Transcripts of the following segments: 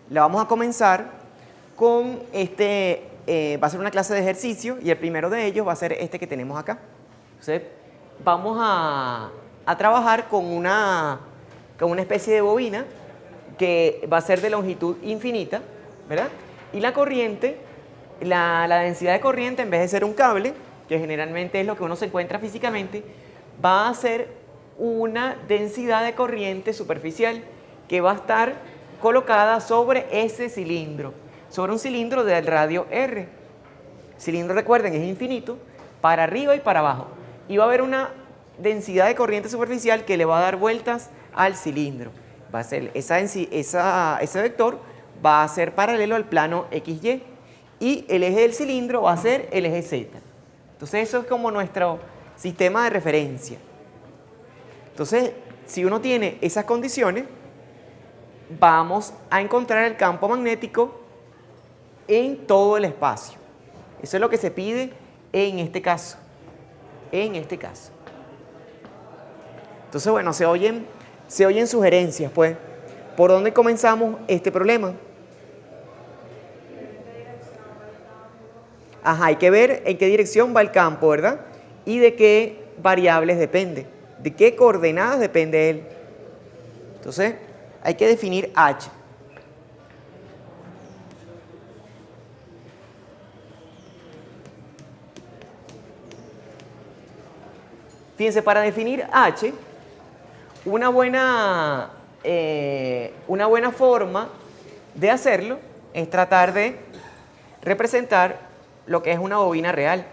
La vamos a comenzar con va a ser una clase de ejercicio y el primero de ellos va a ser este que tenemos acá. Entonces, vamos a trabajar con una especie de bobina que va a ser de longitud infinita, ¿verdad? Y la corriente, la densidad de corriente, en vez de ser un cable, que generalmente es lo que uno se encuentra físicamente, va a ser una densidad de corriente superficial que va a estar colocada sobre ese cilindro, sobre un cilindro del radio R. El cilindro, recuerden, es infinito, para arriba y para abajo. Y va a haber una densidad de corriente superficial que le va a dar vueltas al cilindro. Va a ser ese vector va a ser paralelo al plano XY y el eje del cilindro va a ser el eje Z. Entonces eso es como nuestro sistema de referencia. Entonces, si uno tiene esas condiciones, vamos a encontrar el campo magnético en todo el espacio. Eso es lo que se pide en este caso. Entonces, bueno, se oyen sugerencias, pues. ¿Por dónde comenzamos este problema? Ajá, hay que ver en qué dirección va el campo, ¿verdad? Y de qué variables depende, de qué coordenadas depende él. Entonces, hay que definir H. Fíjense, para definir H, una buena forma de hacerlo es tratar de representar lo que es una bobina real.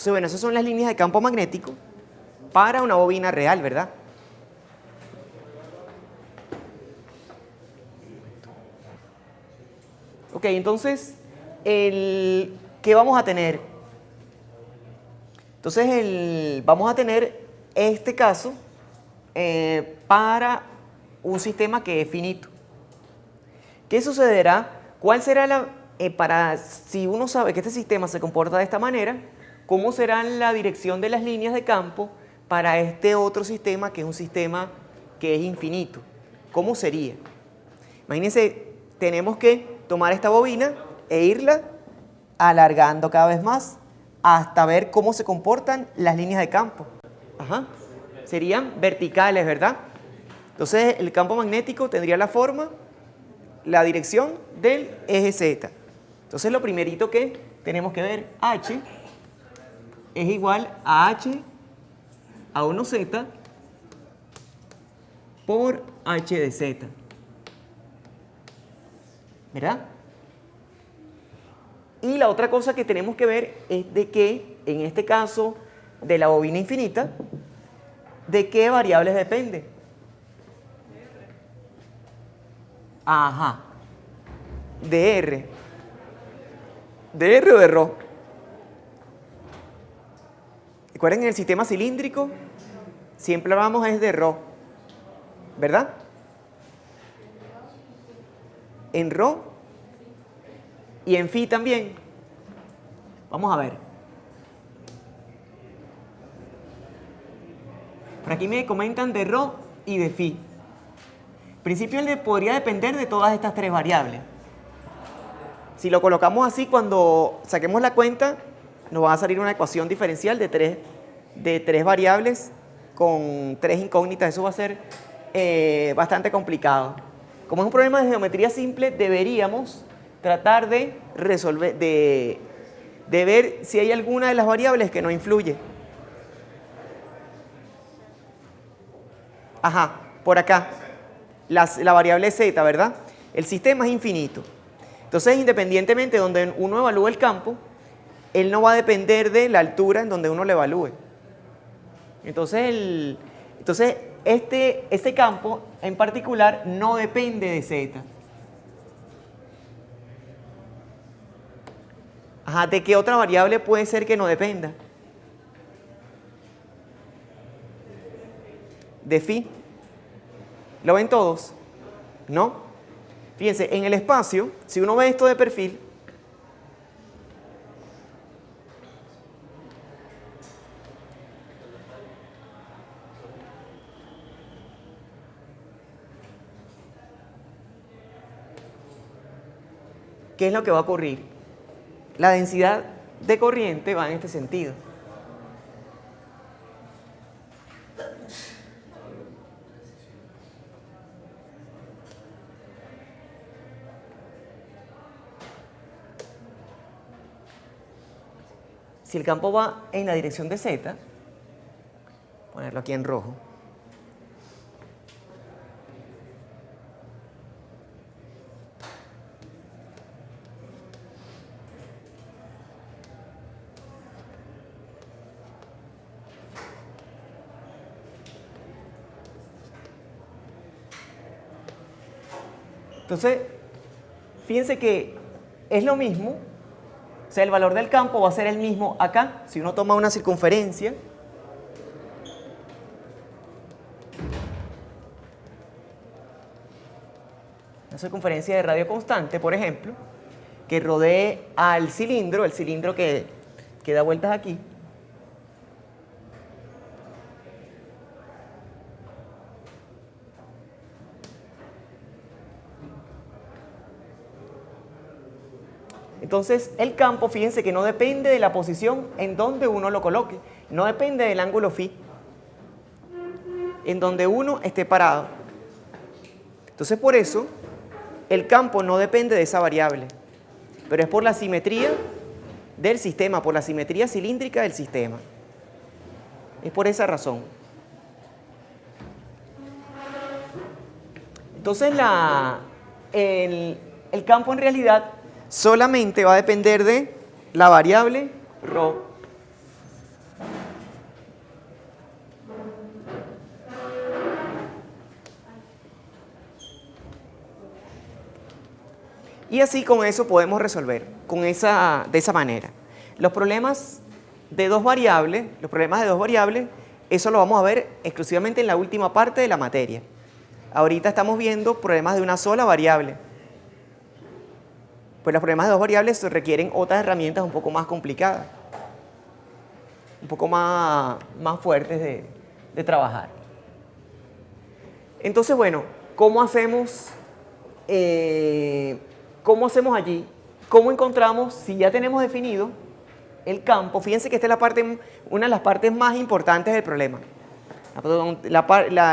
Entonces, bueno, esas son las líneas de campo magnético para una bobina real, ¿verdad? Ok, entonces, ¿qué vamos a tener? Entonces, vamos a tener este caso para un sistema que es finito. ¿Qué sucederá? ¿Cuál será si uno sabe que este sistema se comporta de esta manera, cómo será la dirección de las líneas de campo para este otro sistema que es un sistema que es infinito? ¿Cómo sería? Imagínense, tenemos que tomar esta bobina e irla alargando cada vez más hasta ver cómo se comportan las líneas de campo. Ajá. Serían verticales, ¿verdad? Entonces el campo magnético tendría la forma, la dirección del eje Z. Entonces lo primerito que tenemos que ver, H es igual a H a 1Z por H de Z. ¿Verdad? Y la otra cosa que tenemos que ver es de que, en este caso de la bobina infinita, ¿de qué variables depende? Ajá. De R. ¿De R o de Rho? Recuerden, en el sistema cilíndrico siempre hablamos es de Rho, ¿verdad? En Rho y en Phi también. Vamos a ver. Por aquí me comentan de Rho y de Phi. En principio él podría depender de todas estas tres variables. Si lo colocamos así, cuando saquemos la cuenta, nos va a salir una ecuación diferencial de tres variables con 3 incógnitas, eso va a ser bastante complicado. Como es un problema de geometría simple, deberíamos tratar de resolver, de ver si hay alguna de las variables que no influye. Ajá, por acá, la variable z, ¿verdad? El sistema es infinito. Entonces, independientemente de donde uno evalúe el campo, él no va a depender de la altura en donde uno lo evalúe. Entonces, este campo en particular no depende de z. Ajá, ¿de qué otra variable puede ser que no dependa? De phi. ¿Lo ven todos? ¿No? Fíjense, en el espacio, si uno ve esto de perfil, ¿qué es lo que va a ocurrir? La densidad de corriente va en este sentido. Si el campo va en la dirección de z, ponerlo aquí en rojo, entonces, fíjense que es lo mismo, o sea, el valor del campo va a ser el mismo acá. Si uno toma una circunferencia, de radio constante, por ejemplo, que rodee al cilindro, el cilindro que da vueltas aquí, entonces el campo, fíjense que no depende de la posición en donde uno lo coloque, no depende del ángulo phi, en donde uno esté parado. Entonces por eso el campo no depende de esa variable, pero es por la simetría del sistema, por la simetría cilíndrica del sistema. Es por esa razón. Entonces el campo en realidad solamente va a depender de la variable ρ. Y así con eso podemos resolver, de esa manera. Los problemas de dos variables, eso lo vamos a ver exclusivamente en la última parte de la materia. Ahorita estamos viendo problemas de una sola variable. Pues los problemas de dos variables requieren otras herramientas un poco más complicadas, un poco más fuertes de trabajar. Entonces, bueno, ¿cómo hacemos allí? ¿Cómo encontramos, si ya tenemos definido el campo? Fíjense que esta es una de las partes más importantes del problema. La parte del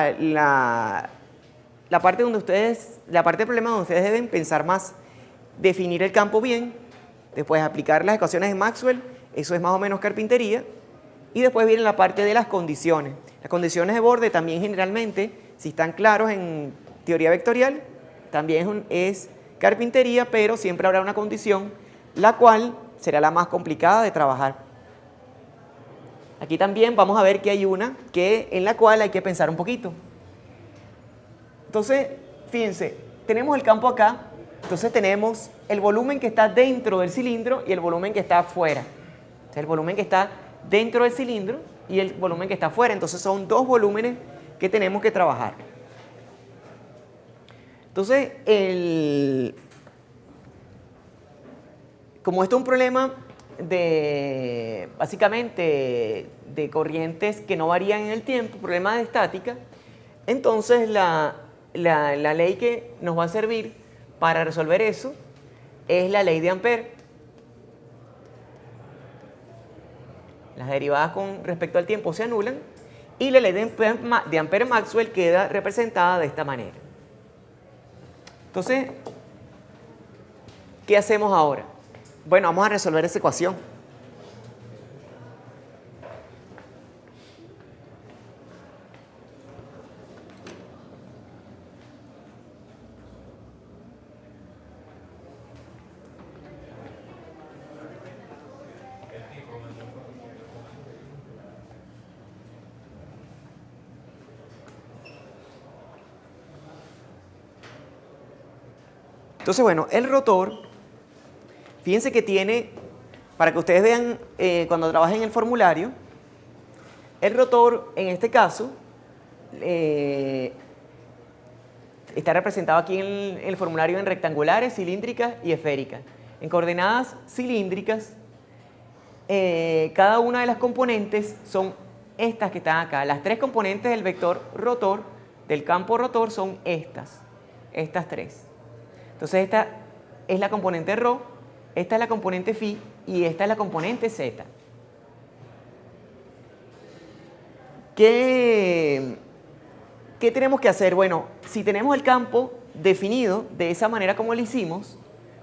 problema donde ustedes deben pensar más. Definir el campo bien, después aplicar las ecuaciones de Maxwell, eso es más o menos carpintería, y después viene la parte de las condiciones. Las condiciones de borde también generalmente, si están claros en teoría vectorial, también es carpintería, pero siempre habrá una condición, la cual será la más complicada de trabajar. Aquí también vamos a ver que hay una en la cual hay que pensar un poquito. Entonces, fíjense, tenemos el campo acá. Entonces tenemos el volumen que está dentro del cilindro y el volumen que está afuera. O sea, el volumen que está dentro del cilindro y el volumen que está afuera. Entonces son dos volúmenes que tenemos que trabajar. Entonces, como esto es un problema básicamente de corrientes que no varían en el tiempo, problema de estática, entonces la ley que nos va a servir para resolver eso es la ley de Ampère. Las derivadas con respecto al tiempo se anulan Y la ley de Ampère-Maxwell queda representada de esta manera. Entonces, ¿qué hacemos ahora? Bueno, vamos a resolver esa ecuación. Entonces, bueno, el rotor, fíjense que tiene, para que ustedes vean cuando trabajen el formulario, el rotor, en este caso, está representado aquí en el formulario en rectangulares, cilíndricas y esféricas. En coordenadas cilíndricas, cada una de las componentes son estas que están acá. Las tres componentes del vector rotor, del campo rotor, son estas tres. Entonces esta es la componente ρ, esta es la componente φ y esta es la componente z. ¿Qué tenemos que hacer? Bueno, si tenemos el campo definido de esa manera como lo hicimos,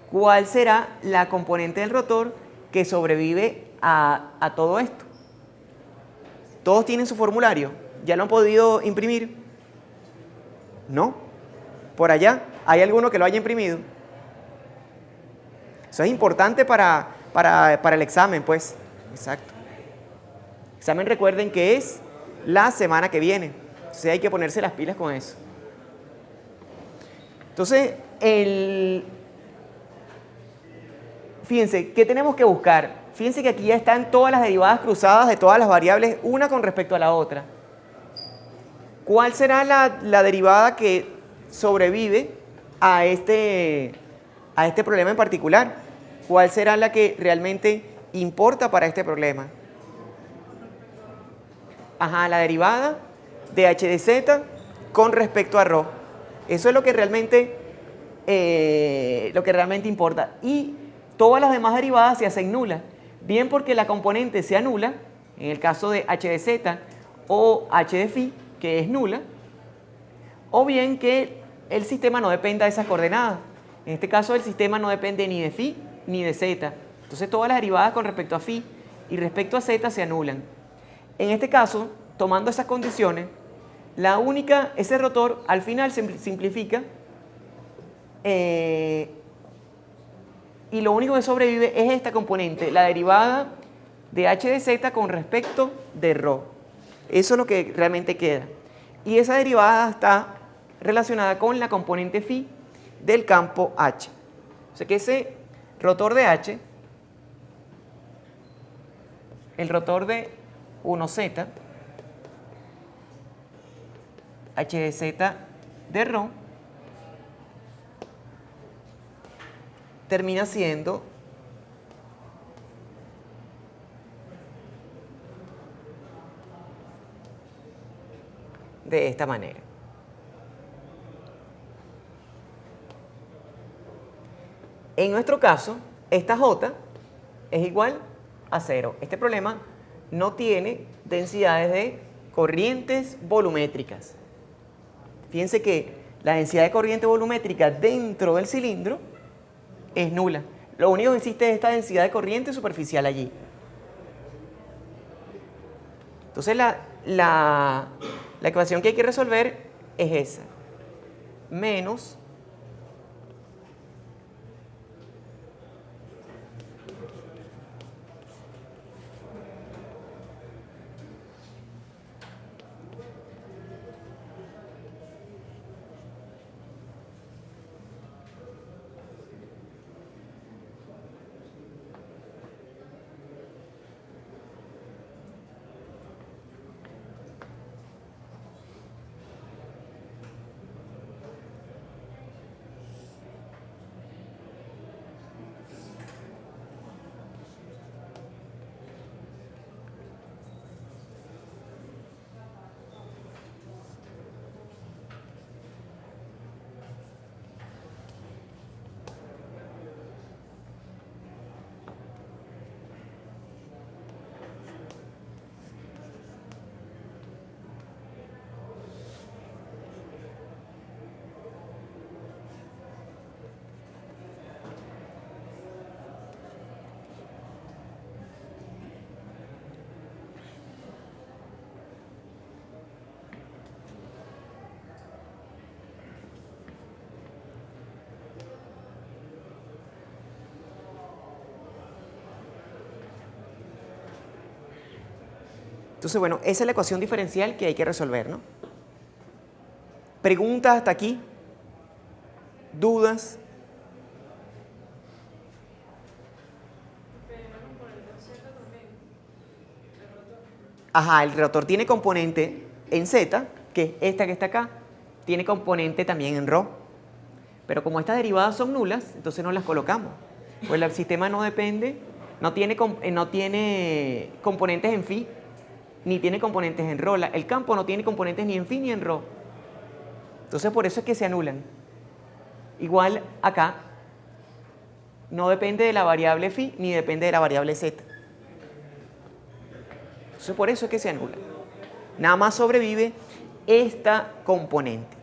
¿cuál será la componente del rotor que sobrevive a todo esto? ¿Todos tienen su formulario? ¿Ya lo han podido imprimir? ¿No? ¿Por allá? ¿Hay alguno que lo haya imprimido? Eso es importante para el examen, pues. Exacto. Examen, recuerden que es la semana que viene. Entonces hay que ponerse las pilas con eso. Entonces, fíjense, ¿qué tenemos que buscar? Fíjense que aquí ya están todas las derivadas cruzadas de todas las variables, una con respecto a la otra. ¿Cuál será la derivada que sobrevive a este problema en particular? ¿Cuál será la que realmente importa para este problema? Ajá, la derivada de h de z con respecto a ρ. Eso es lo que realmente importa. Y todas las demás derivadas se hacen nulas. Bien porque la componente sea nula, en el caso de h de z o h de φ, que es nula, o bien que el sistema no dependa de esas coordenadas. En este caso el sistema no depende ni de φ ni de z. Entonces todas las derivadas con respecto a φ y respecto a z se anulan. En este caso, tomando esas condiciones, ese rotor al final se simplifica y lo único que sobrevive es esta componente, la derivada de h de z con respecto de ρ. Eso es lo que realmente queda. Y esa derivada está relacionada con la componente φ del campo H. O sea que ese rotor de H, el rotor de 1z, h de z de ρ, termina siendo de esta manera. En nuestro caso, esta J es igual a 0. Este problema no tiene densidades de corrientes volumétricas. Fíjense que la densidad de corriente volumétrica dentro del cilindro es nula. Lo único que existe es esta densidad de corriente superficial allí. Entonces la ecuación que hay que resolver es esa. Menos Entonces, bueno, esa es la ecuación diferencial que hay que resolver, ¿no? ¿Preguntas hasta aquí? ¿Dudas? Ajá, el rotor tiene componente en Z, que es esta que está acá, tiene componente también en ρ. Pero como estas derivadas son nulas, entonces no las colocamos. Pues el sistema no depende, no tiene componentes en φ, ni tiene componentes en ρ. El campo no tiene componentes ni en φ ni en ρ. Entonces por eso es que se anulan. Igual acá, no depende de la variable φ ni depende de la variable z. Entonces por eso es que se anula. Nada más sobrevive esta componente.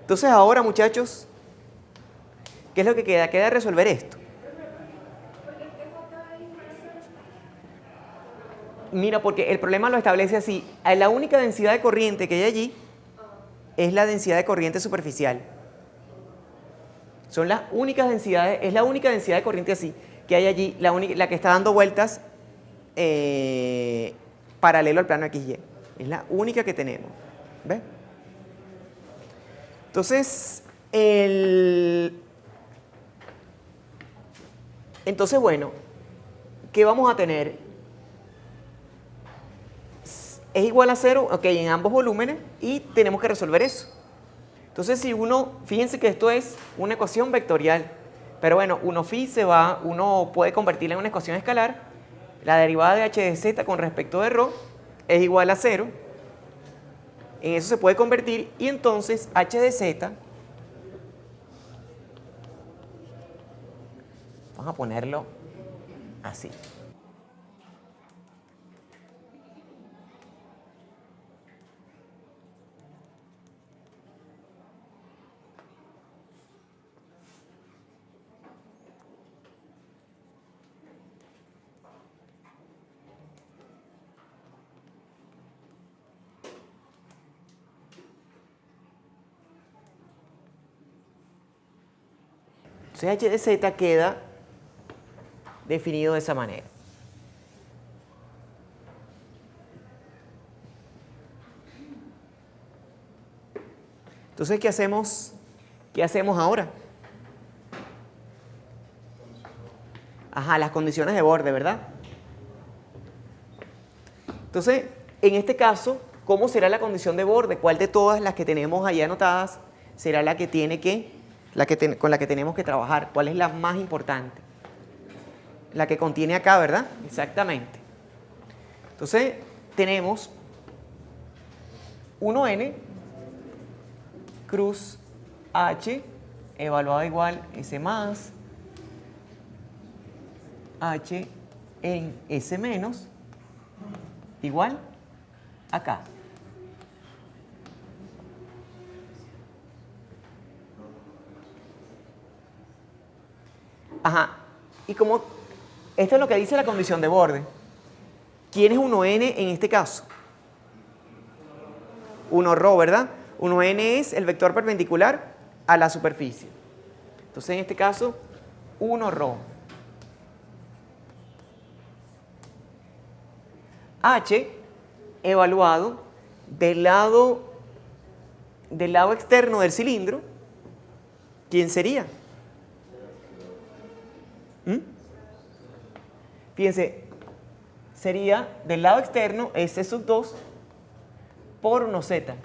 Entonces ahora, muchachos, ¿qué es lo que queda? Queda resolver esto. Mira, porque el problema lo establece así. La única densidad de corriente que hay allí es la densidad de corriente superficial. Son las únicas densidades, es la única densidad de corriente así que hay allí, la que está dando vueltas paralelo al plano XY. Es la única que tenemos. ¿Ves? Entonces, bueno, ¿qué vamos a tener? Es igual a 0, ok, en ambos volúmenes, y tenemos que resolver eso. Entonces, si fíjense que esto es una ecuación vectorial, pero bueno, uno puede convertirla en una ecuación escalar. La derivada de h de z con respecto de ρ es igual a 0. En eso se puede convertir, y entonces h de z, vamos a ponerlo así. Entonces h de z queda definido de esa manera. Entonces, ¿qué hacemos ahora? Ajá, las condiciones de borde, ¿verdad? Entonces, en este caso, ¿cómo será la condición de borde? ¿Cuál de todas las que tenemos ahí anotadas será la que con la que tenemos que trabajar? ¿Cuál es la más importante? La que contiene acá, ¿verdad? Exactamente. Entonces, tenemos 1n cruz h evaluado igual s más h en s menos igual acá. Ajá. Y como esto es lo que dice la condición de borde, ¿quién es 1n en este caso? 1ρ, ¿verdad? 1n es el vector perpendicular a la superficie. Entonces, en este caso, 1ρ. H evaluado del lado externo del cilindro, ¿quién sería? Fíjense, sería del lado externo S sub 2 por 1z.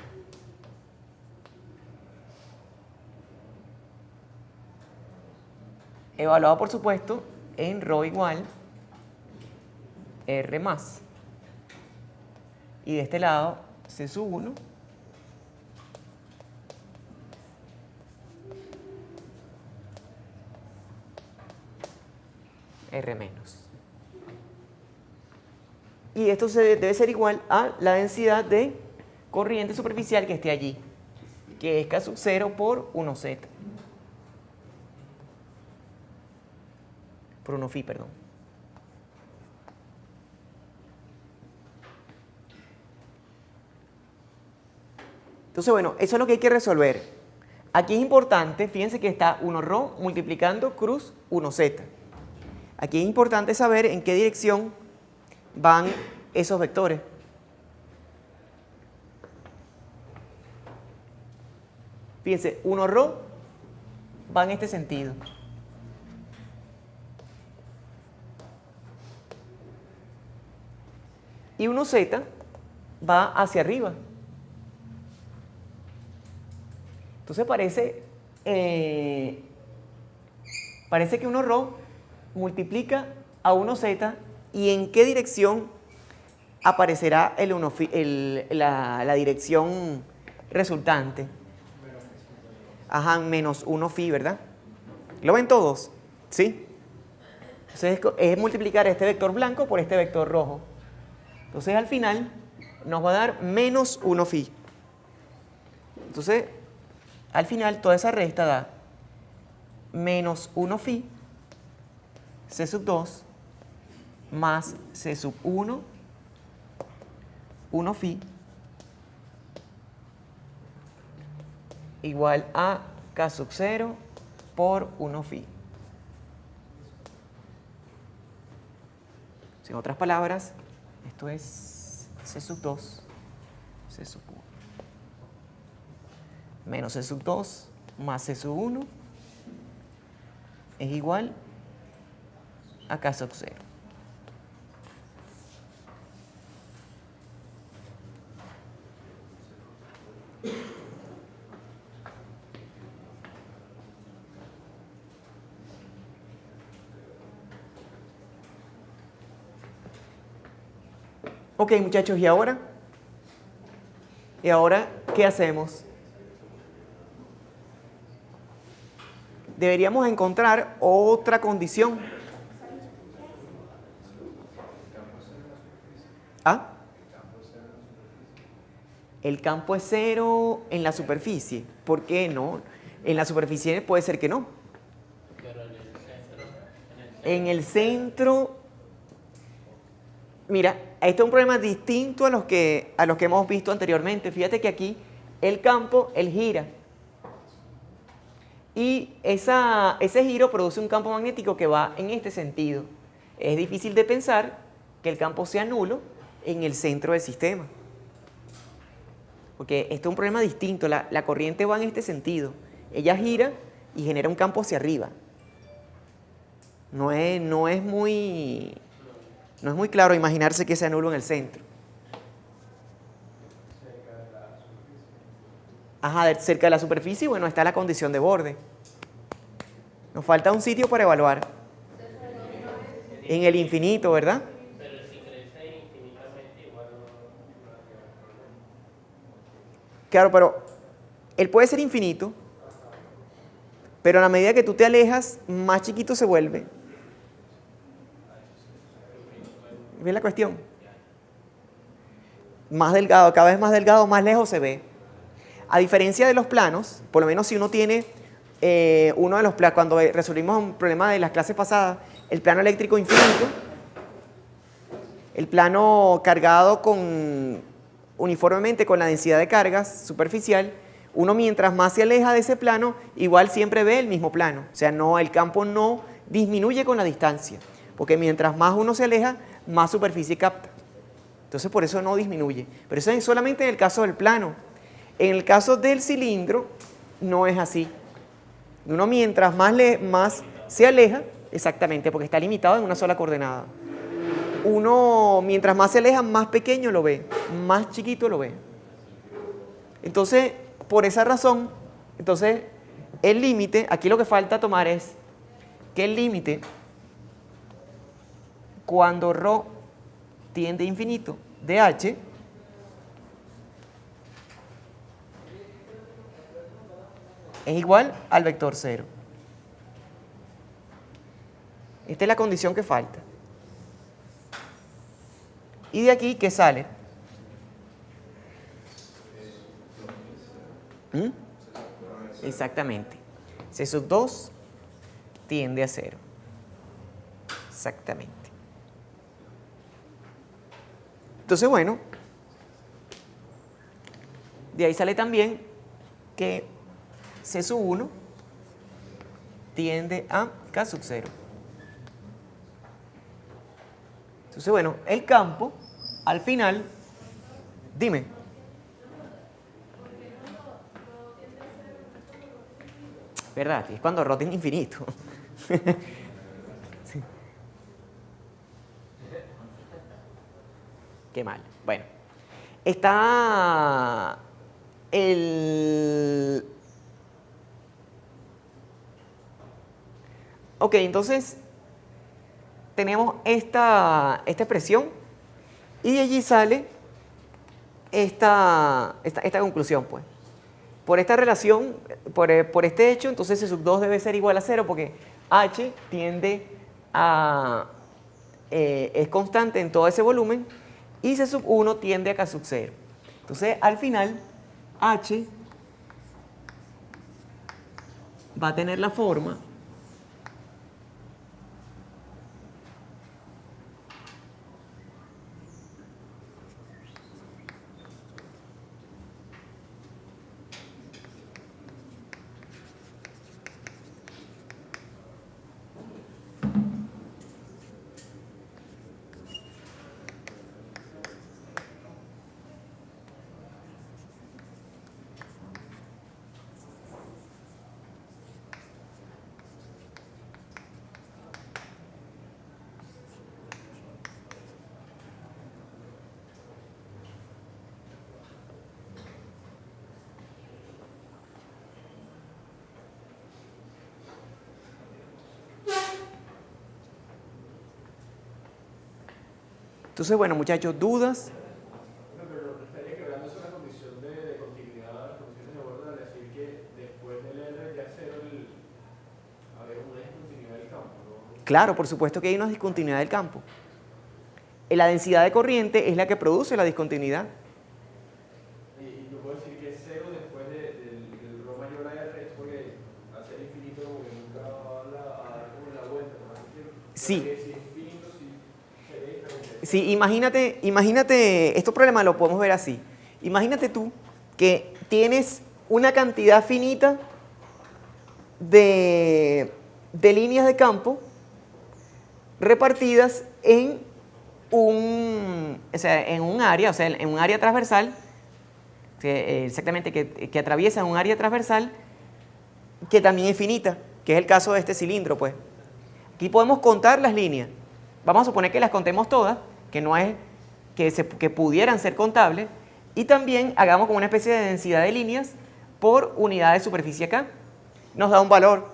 Evaluado, por supuesto, en ρ igual R más. Y de este lado, C sub 1 R menos. Y esto debe ser igual a la densidad de corriente superficial que esté allí, que es K sub 0 por 1z. Por 1 phi, perdón. Entonces, bueno, eso es lo que hay que resolver. Aquí es importante, fíjense que está 1ρ multiplicando cruz 1z. Aquí es importante saber en qué dirección van esos vectores. Fíjense, 1ρ va en este sentido. Y 1z va hacia arriba. Entonces parece que 1ρ multiplica a 1z, y en qué dirección aparecerá la dirección resultante. Ajá, menos 1 phi, ¿verdad? ¿Lo ven todos? ¿Sí? Entonces es multiplicar este vector blanco por este vector rojo. Entonces al final nos va a dar menos 1 phi. Entonces al final toda esa resta da menos 1 phi c sub 2 más c sub 1, 1 phi, igual a k sub 0 por 1 phi. En otras palabras, esto es c sub 2, c sub 1, menos c sub 2 más c sub 1 es igual a k sub 0. Ok, muchachos, ¿y ahora? ¿Y ahora qué hacemos? Deberíamos encontrar otra condición. ¿Ah? El campo es cero en la superficie. ¿Por qué no? En la superficie puede ser que no. Pero En el centro, mira, este es un problema distinto a los que hemos visto anteriormente. Fíjate que aquí el campo, él gira. Y ese giro produce un campo magnético que va en este sentido. Es difícil de pensar que el campo sea nulo en el centro del sistema. Porque este es un problema distinto. La corriente va en este sentido. Ella gira y genera un campo hacia arriba. No es muy claro imaginarse que sea nulo en el centro. Ajá, cerca de la superficie, bueno, está la condición de borde. Nos falta un sitio para evaluar. En el infinito, ¿verdad? pero si crece infinitamente igual no va a quedar problema. Claro, pero él puede ser infinito, pero a la medida que tú te alejas, más chiquito se vuelve. ¿Ves la cuestión? Más delgado, cada vez más delgado, más lejos se ve. A diferencia de los planos, por lo menos si uno tiene uno de los planos, cuando resolvimos un problema de las clases pasadas, el plano eléctrico infinito, el plano cargado uniformemente con la densidad de cargas superficial, uno mientras más se aleja de ese plano, igual siempre ve el mismo plano. O sea, el campo no disminuye con la distancia, porque mientras más uno se aleja, más superficie capta. Entonces por eso no disminuye. Pero eso es solamente en el caso del plano. En el caso del cilindro no es así. Uno mientras más se aleja, exactamente, porque está limitado en una sola coordenada. Uno mientras más se aleja, más pequeño lo ve, más chiquito lo ve. Entonces, por esa razón, el límite, aquí lo que falta tomar es que el límite, cuando ρ tiende a infinito de h, es igual al vector 0. Esta es la condición que falta. ¿Y de aquí qué sale? ¿Mm? Exactamente. C sub 2 tiende a 0. Exactamente. Entonces, bueno, de ahí sale también que C sub 1 tiende a K sub 0. Entonces, bueno, el campo, al final, dime. ¿Verdad? Es cuando rota en infinito. Sí. Qué mal. Bueno, está el... Ok, entonces tenemos esta expresión y de allí sale esta conclusión, pues. Por esta relación, por este hecho, entonces C sub 2 debe ser igual a 0 porque H tiende a... es constante en todo ese volumen y C sub 1 tiende a K sub 0. Entonces, al final, H va a tener la forma Entonces, bueno, muchachos, ¿dudas? No, pero estaría quebrándose una condición de continuidad, las condiciones de orden al decir que después del R ya cero habría una discontinuidad del campo, ¿no? Claro, por supuesto que hay una discontinuidad del campo. La densidad de corriente es la que produce la discontinuidad. Y yo puedo decir que cero después del rho mayor a R es porque al ser infinito como que nunca va a dar como la vuelta, por así decirlo. Sí. Porque si es infinito, sí sería diferente. Sí, imagínate, este problema lo podemos ver así. Imagínate tú que tienes una cantidad finita de líneas de campo repartidas en un área, o sea, en un área transversal, exactamente, que atraviesa un área transversal que también es finita, que es el caso de este cilindro, pues. Aquí podemos contar las líneas. Vamos a suponer que las contemos todas, que no es que pudieran ser contables, y también hagamos como una especie de densidad de líneas por unidad de superficie acá. Nos da un valor.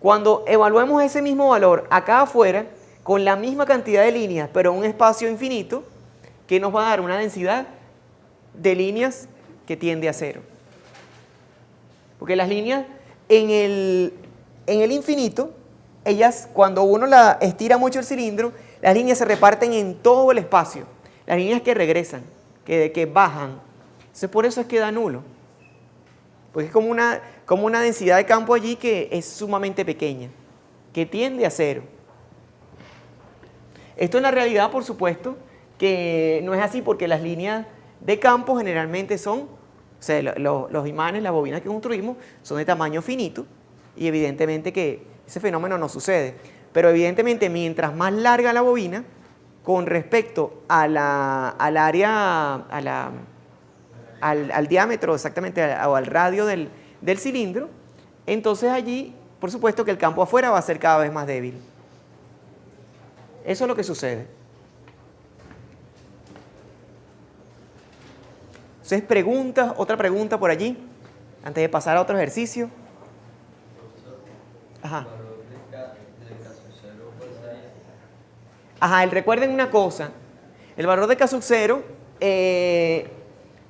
Cuando evaluemos ese mismo valor acá afuera, con la misma cantidad de líneas, pero en un espacio infinito, que nos va a dar una densidad de líneas que tiende a 0. Porque las líneas en el infinito, ellas, cuando uno la estira mucho el cilindro, las líneas se reparten en todo el espacio. Las líneas que regresan, que bajan. Entonces, por eso es que da nulo. Porque es como una densidad de campo allí que es sumamente pequeña, que tiende a 0. Esto en la realidad, por supuesto, que no es así porque las líneas de campo generalmente son, o sea, los imanes, las bobinas que construimos, son de tamaño finito y evidentemente que ese fenómeno no sucede. Pero evidentemente mientras más larga la bobina, con respecto al diámetro exactamente o al radio del cilindro, entonces allí, por supuesto que el campo afuera va a ser cada vez más débil. Eso es lo que sucede. Entonces, preguntas, otra pregunta por allí, antes de pasar a otro ejercicio. Ajá. Ajá, recuerden una cosa, el valor de K sub 0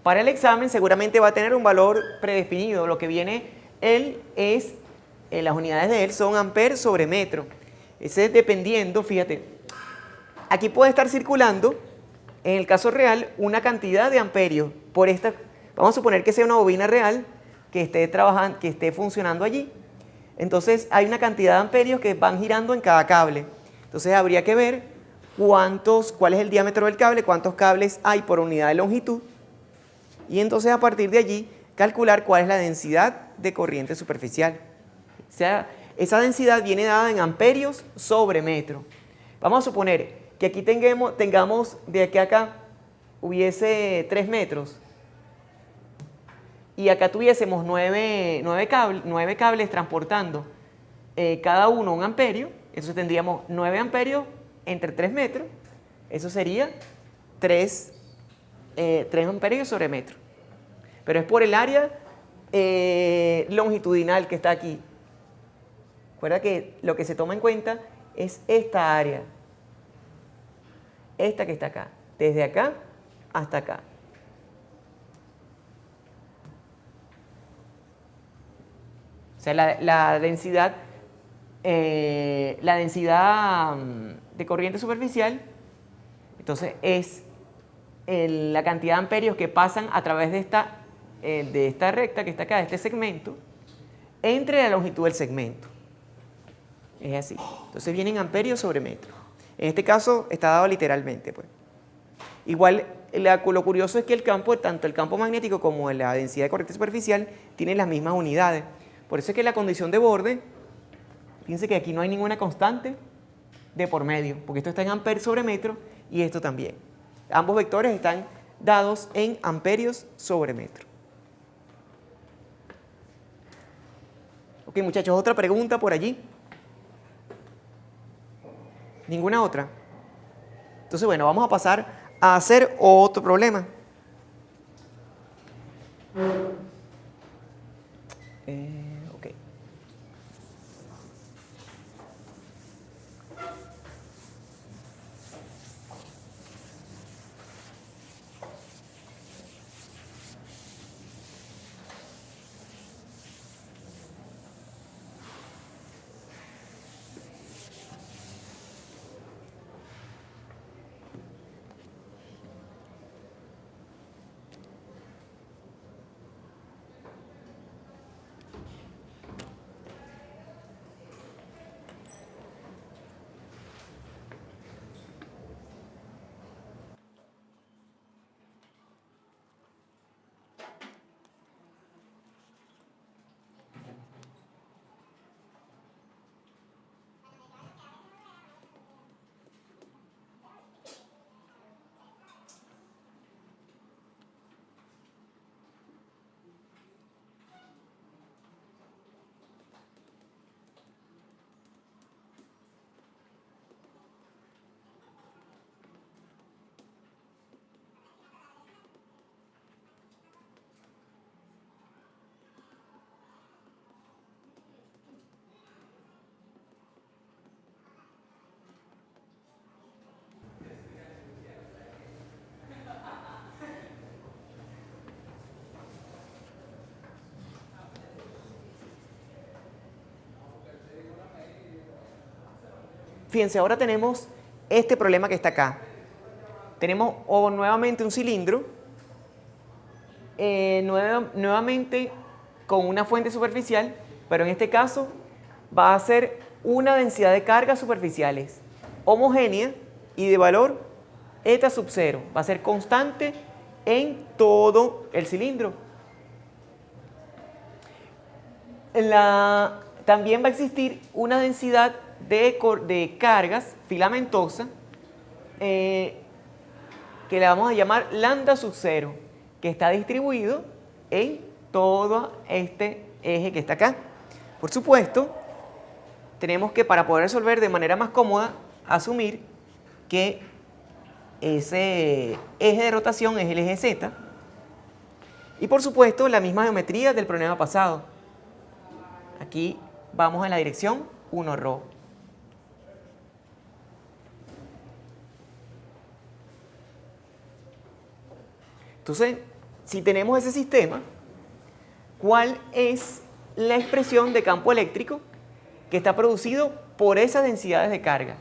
para el examen seguramente va a tener un valor predefinido. Lo que viene él es, las unidades de él son amperes sobre metro. Ese es dependiendo, fíjate, aquí puede estar circulando, en el caso real, una cantidad de amperios por esta. Vamos a suponer que sea una bobina real que esté trabajando, que esté funcionando allí. Entonces hay una cantidad de amperios que van girando en cada cable. Entonces habría que ver cuál es el diámetro del cable, cuántos cables hay por unidad de longitud. Y entonces a partir de allí calcular cuál es la densidad de corriente superficial. O sea, esa densidad viene dada en amperios sobre metro. Vamos a suponer que aquí tengamos de aquí a acá hubiese 3 metros y acá tuviésemos 9 cables transportando cada uno 1 amperio. Entonces tendríamos 9 amperios entre 3 metros. Eso sería 3 amperios sobre metro. Pero es por el área longitudinal que está aquí. Recuerda que lo que se toma en cuenta es esta área. Esta que está acá. Desde acá hasta acá. O sea, la densidad de corriente superficial, entonces, es la cantidad de amperios que pasan a través de esta recta que está acá, de este segmento, entre la longitud del segmento. Es así. Entonces vienen amperios sobre metro. En este caso está dado literalmente, pues. Igual, lo curioso es que tanto el campo magnético como la densidad de corriente superficial tienen las mismas unidades. Por eso es que la condición de borde, fíjense que aquí no hay ninguna constante de por medio, porque esto está en amperios sobre metro y esto también. Ambos vectores están dados en amperios sobre metro. Ok, muchachos, otra pregunta por allí. ¿Ninguna otra? Entonces, bueno, vamos a pasar a hacer otro problema. Ok. Fíjense, ahora tenemos este problema que está acá. Tenemos nuevamente un cilindro, nuevamente con una fuente superficial, pero en este caso va a ser una densidad de cargas superficiales homogénea y de valor eta sub 0. Va a ser constante en todo el cilindro. También va a existir una densidad de cargas filamentosa que le vamos a llamar lambda sub 0, que está distribuido en todo este eje que está acá. Por supuesto, tenemos que, para poder resolver de manera más cómoda, asumir que ese eje de rotación es el eje Z. Y por supuesto, la misma geometría del problema pasado. Aquí vamos en la dirección 1 ρ. Entonces, si tenemos ese sistema, ¿cuál es la expresión de campo eléctrico que está producido por esas densidades de carga?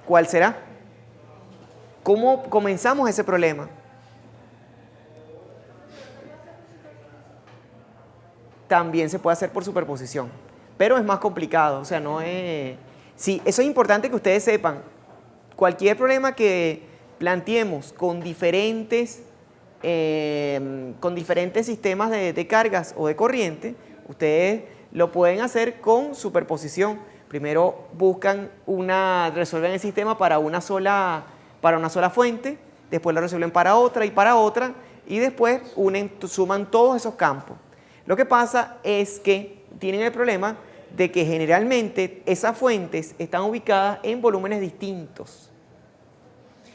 ¿Cuál será? ¿Cómo comenzamos ese problema? También se puede hacer por superposición, pero es más complicado, o sea, no es... Sí, eso es importante que ustedes sepan. cualquier problema que planteemos con diferentes sistemas de cargas o de corriente, ustedes lo pueden hacer con superposición. Primero resuelven el sistema para una sola fuente, después lo resuelven para otra, y después suman todos esos campos. Lo que pasa es que tienen el problema de que generalmente esas fuentes están ubicadas en volúmenes distintos.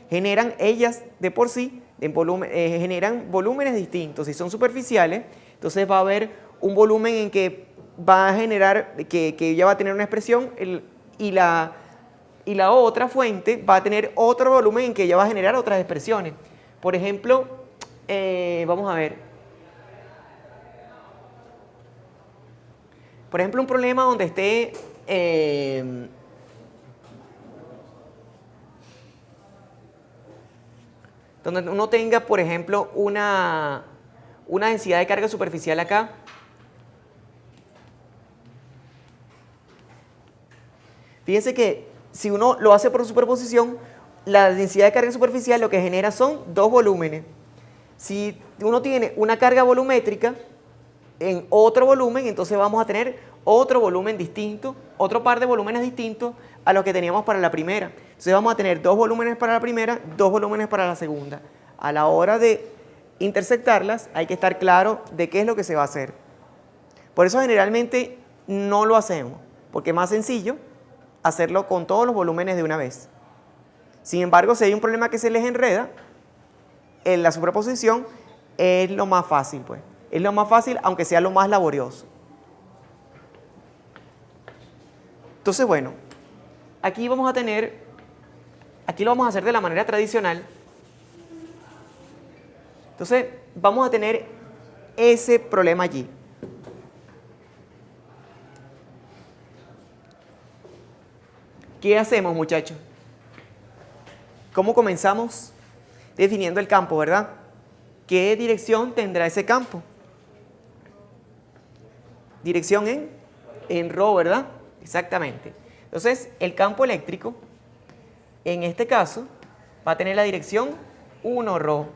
Generan ellas de por sí, generan volúmenes distintos. Si son superficiales, entonces va a haber un volumen en que va a generar, que ella va a tener una expresión y la otra fuente va a tener otro volumen en que ella va a generar otras expresiones. Por ejemplo, vamos a ver. Por ejemplo, un problema donde esté donde uno tenga, por ejemplo, una densidad de carga superficial acá. Fíjense que si uno lo hace por superposición, la densidad de carga superficial lo que genera son dos volúmenes. Si uno tiene una carga volumétrica en otro volumen, entonces vamos a tener otro volumen distinto, otro par de volúmenes distintos a los que teníamos para la primera. Entonces vamos a tener dos volúmenes para la primera, dos volúmenes para la segunda. A la hora de intersectarlas hay que estar claro de qué es lo que se va a hacer. Por eso generalmente no lo hacemos, porque es más sencillo hacerlo con todos los volúmenes de una vez. Sin embargo, si hay un problema que se les enreda, en la superposición es lo más fácil, pues. Es lo más fácil, aunque sea lo más laborioso. Entonces, bueno, aquí lo vamos a hacer de la manera tradicional. Entonces, vamos a tener ese problema allí. ¿Qué hacemos, muchachos? ¿Cómo comenzamos? Definiendo el campo, ¿verdad? ¿Qué dirección tendrá ese campo? Dirección en ρ, ¿verdad? Exactamente. Entonces, el campo eléctrico, en este caso, va a tener la dirección 1ρ.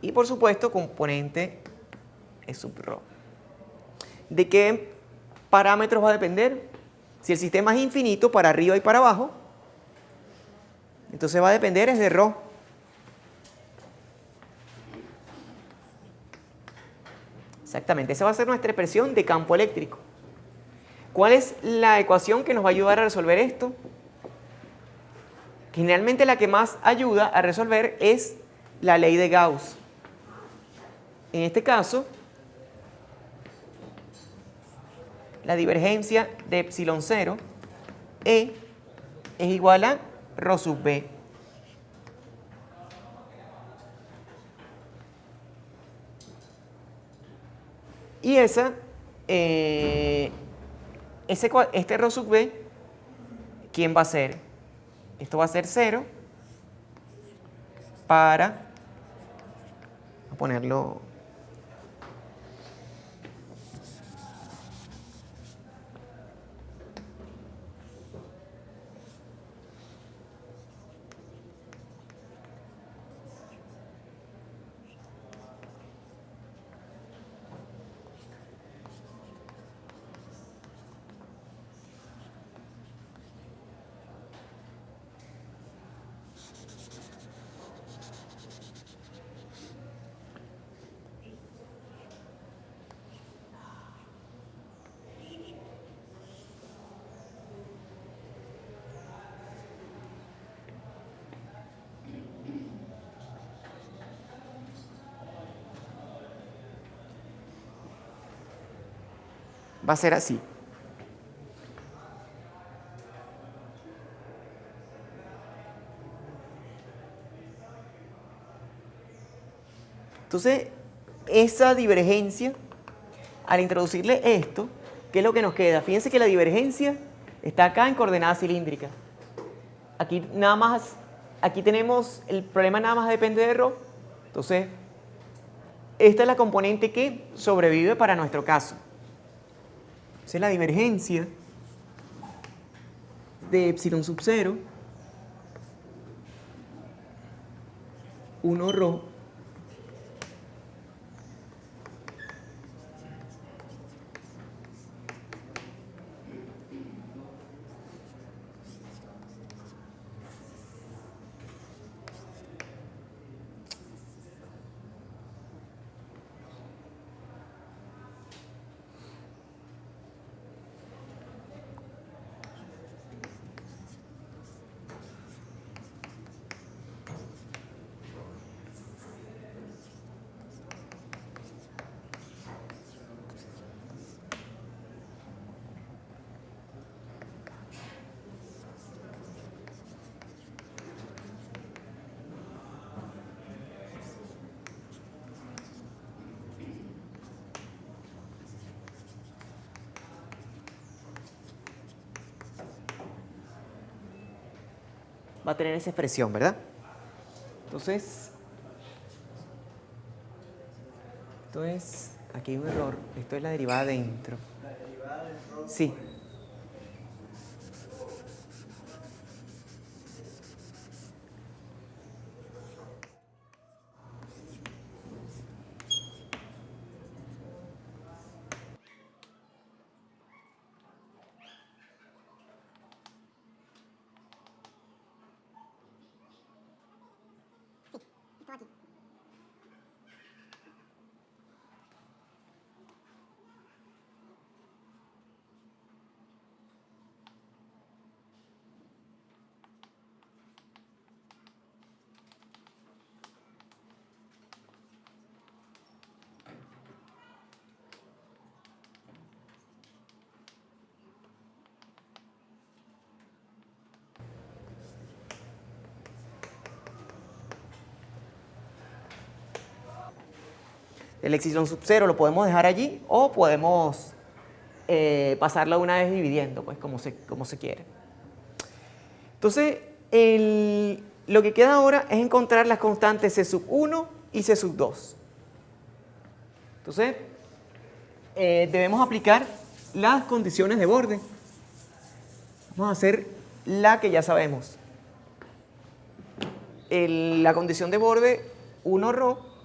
Y por supuesto, componente E sub ρ. ¿De qué parámetros va a depender? Si el sistema es infinito para arriba y para abajo, entonces va a depender es de ρ. Exactamente, esa va a ser nuestra expresión de campo eléctrico. ¿Cuál es la ecuación que nos va a ayudar a resolver esto? Generalmente la que más ayuda a resolver es la ley de Gauss. En este caso, la divergencia de epsilon 0 E es igual a ρ sub B. Y este ρ sub B, ¿quién va a ser? Esto va a ser 0 para, voy a ponerlo, va a ser así. Entonces, esa divergencia, al introducirle esto, ¿qué es lo que nos queda? Fíjense que la divergencia está acá en coordenadas cilíndricas. Aquí tenemos el problema nada más depende de ρ. Entonces, esta es la componente que sobrevive para nuestro caso. Entonces la divergencia de epsilon sub 0, 1 rho, va a tener esa expresión, ¿verdad? Entonces, aquí hay un error. Esto es la derivada dentro. La derivada del rho. Sí. El epsilon sub 0 lo podemos dejar allí o podemos pasarla una vez dividiendo, pues como se quiere. Entonces, lo que queda ahora es encontrar las constantes C sub 1 y C sub 2. Entonces, debemos aplicar las condiciones de borde. Vamos a hacer la que ya sabemos. La condición de borde 1 rho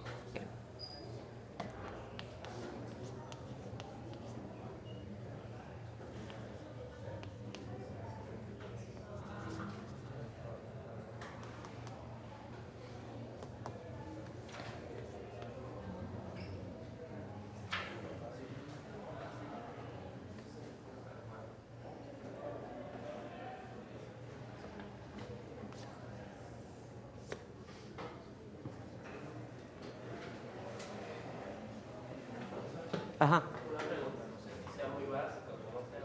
Ajá. Una pregunta, no sé si sea muy básica o cómo sea.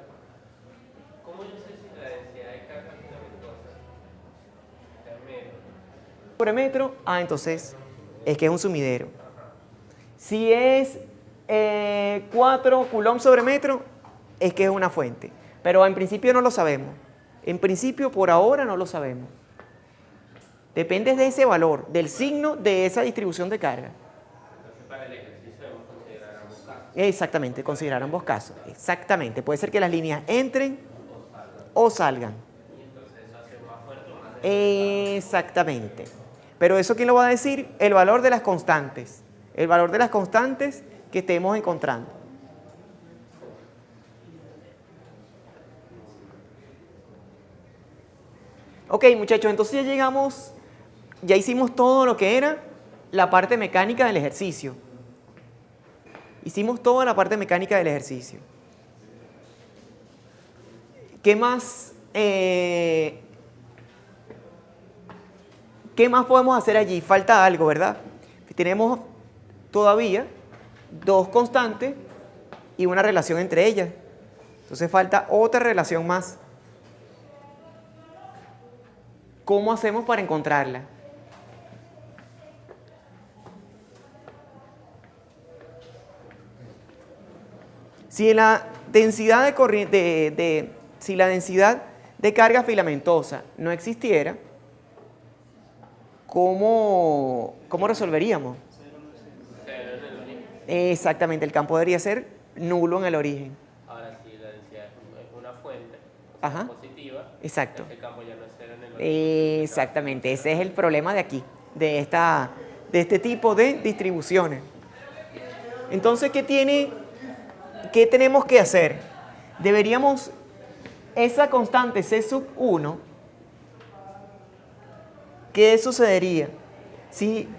¿Cómo yo sé si la densidad de carga filamentosa es menos? Sobre metro, entonces es que es un sumidero. Si es 4 coulombs sobre metro, es que es una fuente. Pero en principio no lo sabemos. En principio, por ahora, no lo sabemos. Depende de ese valor, del signo de esa distribución de carga. Entonces, para el ejercicio debemos considerar ambos casos. Exactamente, considerar ambos casos. Exactamente. Puede ser que las líneas entren o salgan. Y entonces eso hace más fuerte o más débil. Exactamente. Pero eso, ¿quién lo va a decir? El valor de las constantes. El valor de las constantes que estemos encontrando. Ok, muchachos, entonces ya llegamos, ya hicimos todo lo que era la parte mecánica del ejercicio. Hicimos toda la parte mecánica del ejercicio. ¿Qué más podemos hacer allí? Falta algo, ¿verdad? Tenemos todavía dos constantes y una relación entre ellas. Entonces falta otra relación más. ¿Cómo hacemos para encontrarla? Si la densidad si la densidad de carga filamentosa no existiera, ¿cómo resolveríamos? Cero en el origen. Exactamente, el campo debería ser nulo en el origen. Ahora, si la Ajá. positiva, Exacto. ese campo ya no es cero en el origen. Exactamente, ese es el problema de aquí, de este tipo de distribuciones. Entonces, ¿qué tenemos que hacer? Deberíamos, esa constante C sub 1, ¿qué sucedería? Si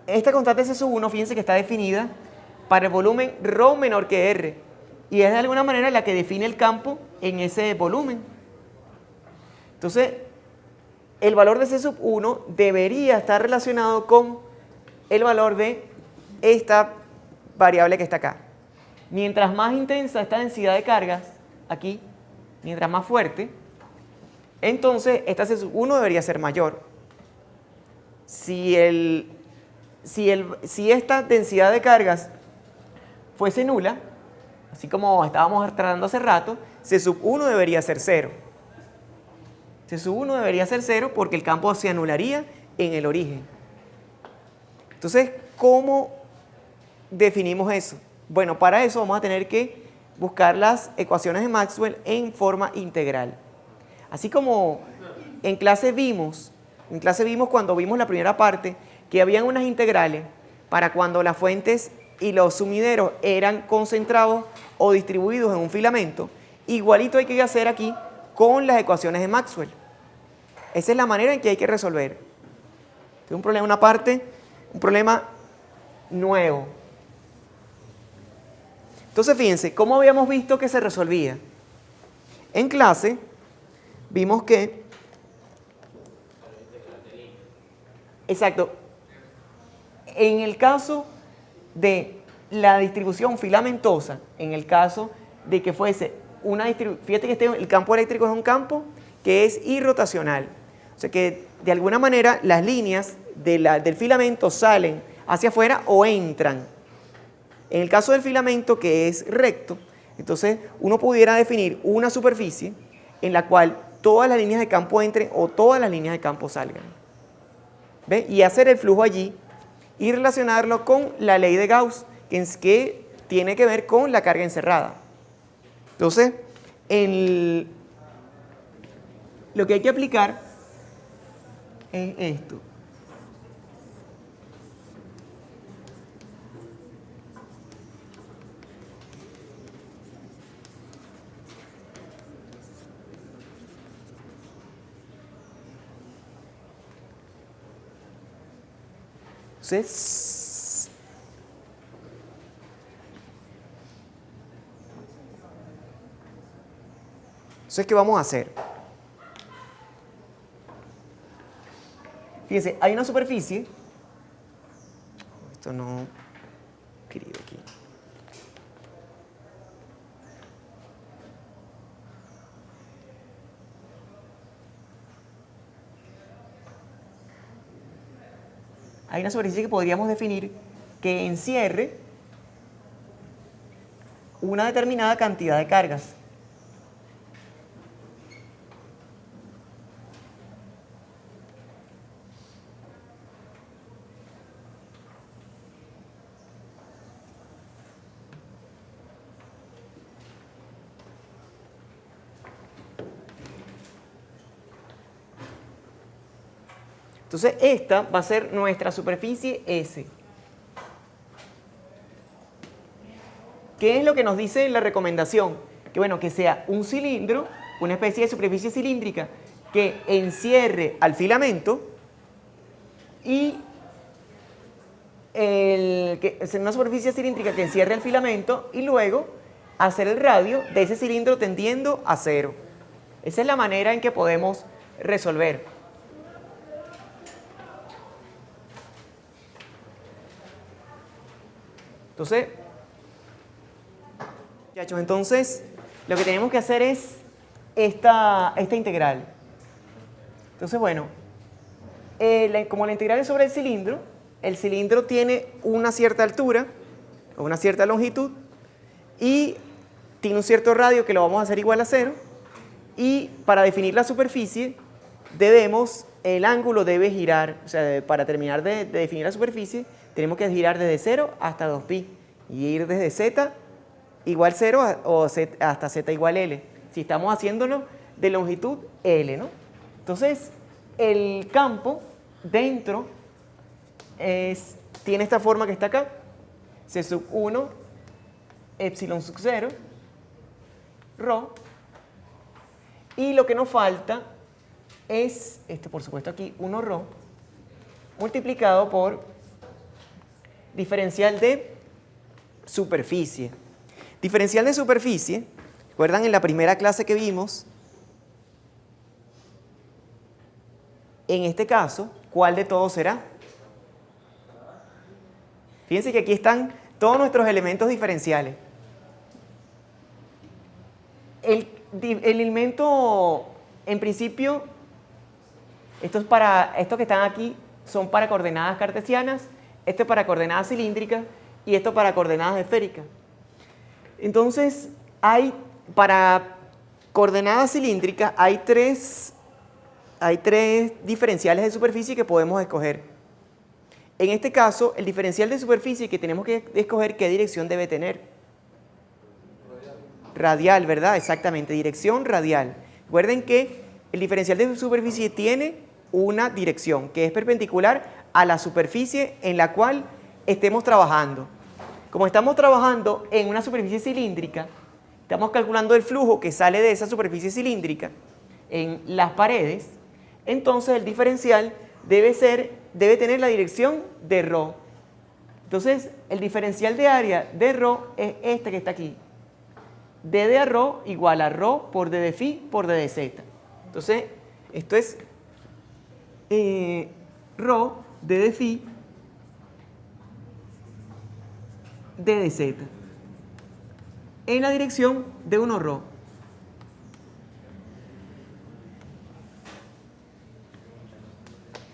esta constante C sub 1, fíjense que está definida para el volumen ρ menor que R, y es de alguna manera la que define el campo en ese volumen. Entonces, el valor de C sub 1 debería estar relacionado con el valor de esta variable que está acá. Mientras más intensa esta densidad de cargas, aquí, mientras más fuerte, entonces esta C sub 1 debería ser mayor. Si esta densidad de cargas fuese nula, así como estábamos tratando hace rato, C sub 1 debería ser 0. C sub 1 debería ser 0 porque el campo se anularía en el origen. Entonces, ¿cómo definimos eso? Bueno, para eso vamos a tener que buscar las ecuaciones de Maxwell en forma integral. Así como en clase vimos cuando vimos la primera parte, que habían unas integrales para cuando las fuentes y los sumideros eran concentrados o distribuidos en un filamento, igualito hay que hacer aquí con las ecuaciones de Maxwell. Esa es la manera en que hay que resolver. Es un problema, un problema nuevo. Entonces, fíjense, ¿cómo habíamos visto que se resolvía? En clase vimos que... Exacto. En el caso de la distribución filamentosa, en el caso de que fuese una distribución... Fíjate que el campo eléctrico es un campo que es irrotacional. O sea que de alguna manera las líneas del filamento salen hacia afuera o entran. En el caso del filamento que es recto, entonces uno pudiera definir una superficie en la cual todas las líneas de campo entren o todas las líneas de campo salgan. ¿Ve? Y hacer el flujo allí y relacionarlo con la ley de Gauss, que tiene que ver con la carga encerrada. Entonces, lo que hay que aplicar es esto. Entonces, ¿qué vamos a hacer? Fíjense, hay una superficie. Esto no escribe aquí. Hay una superficie que podríamos definir que encierre una determinada cantidad de cargas. Entonces, esta va a ser nuestra superficie S. ¿Qué es lo que nos dice la recomendación? Que bueno, que sea un cilindro, una especie de superficie cilíndrica que encierre al filamento y que es una superficie cilíndrica que encierre el filamento y luego hacer el radio de ese cilindro tendiendo a 0. Esa es la manera en que podemos resolver. Entonces, lo que tenemos que hacer es esta integral. Entonces, bueno, como la integral es sobre el cilindro tiene una cierta altura o una cierta longitud y tiene un cierto radio que lo vamos a hacer igual a 0. Y para definir la superficie, el ángulo debe girar, o sea, para terminar de definir la superficie, tenemos que girar desde 0 hasta 2pi y ir desde z igual 0 o hasta z igual L. si estamos haciéndolo de longitud L, ¿no? Entonces, el campo dentro tiene esta forma que está acá, C sub 1, epsilon sub 0, rho, y lo que nos falta es, por supuesto aquí, 1 rho, multiplicado por diferencial de superficie. Diferencial de superficie, ¿recuerdan en la primera clase que vimos? En este caso, ¿cuál de todos será? Fíjense que aquí están todos nuestros elementos diferenciales. El elemento, en principio, estos que están aquí son para coordenadas cartesianas, este para coordenadas cilíndricas y esto para coordenadas esféricas. Entonces, para coordenadas cilíndricas hay tres diferenciales de superficie que podemos escoger. En este caso, el diferencial de superficie que tenemos que escoger, ¿qué dirección debe tener? Radial, ¿verdad? Exactamente, dirección radial. Recuerden que el diferencial de superficie tiene una dirección que es perpendicular a la superficie en la cual estemos trabajando. Como estamos trabajando en una superficie cilíndrica, estamos calculando el flujo que sale de esa superficie cilíndrica en las paredes, entonces el diferencial debe tener la dirección de rho. Entonces, el diferencial de área de rho es este que está aquí. D de a rho igual a rho por D de phi por D de z. Entonces, esto es rho D de phi D de z en la dirección de 1 rho.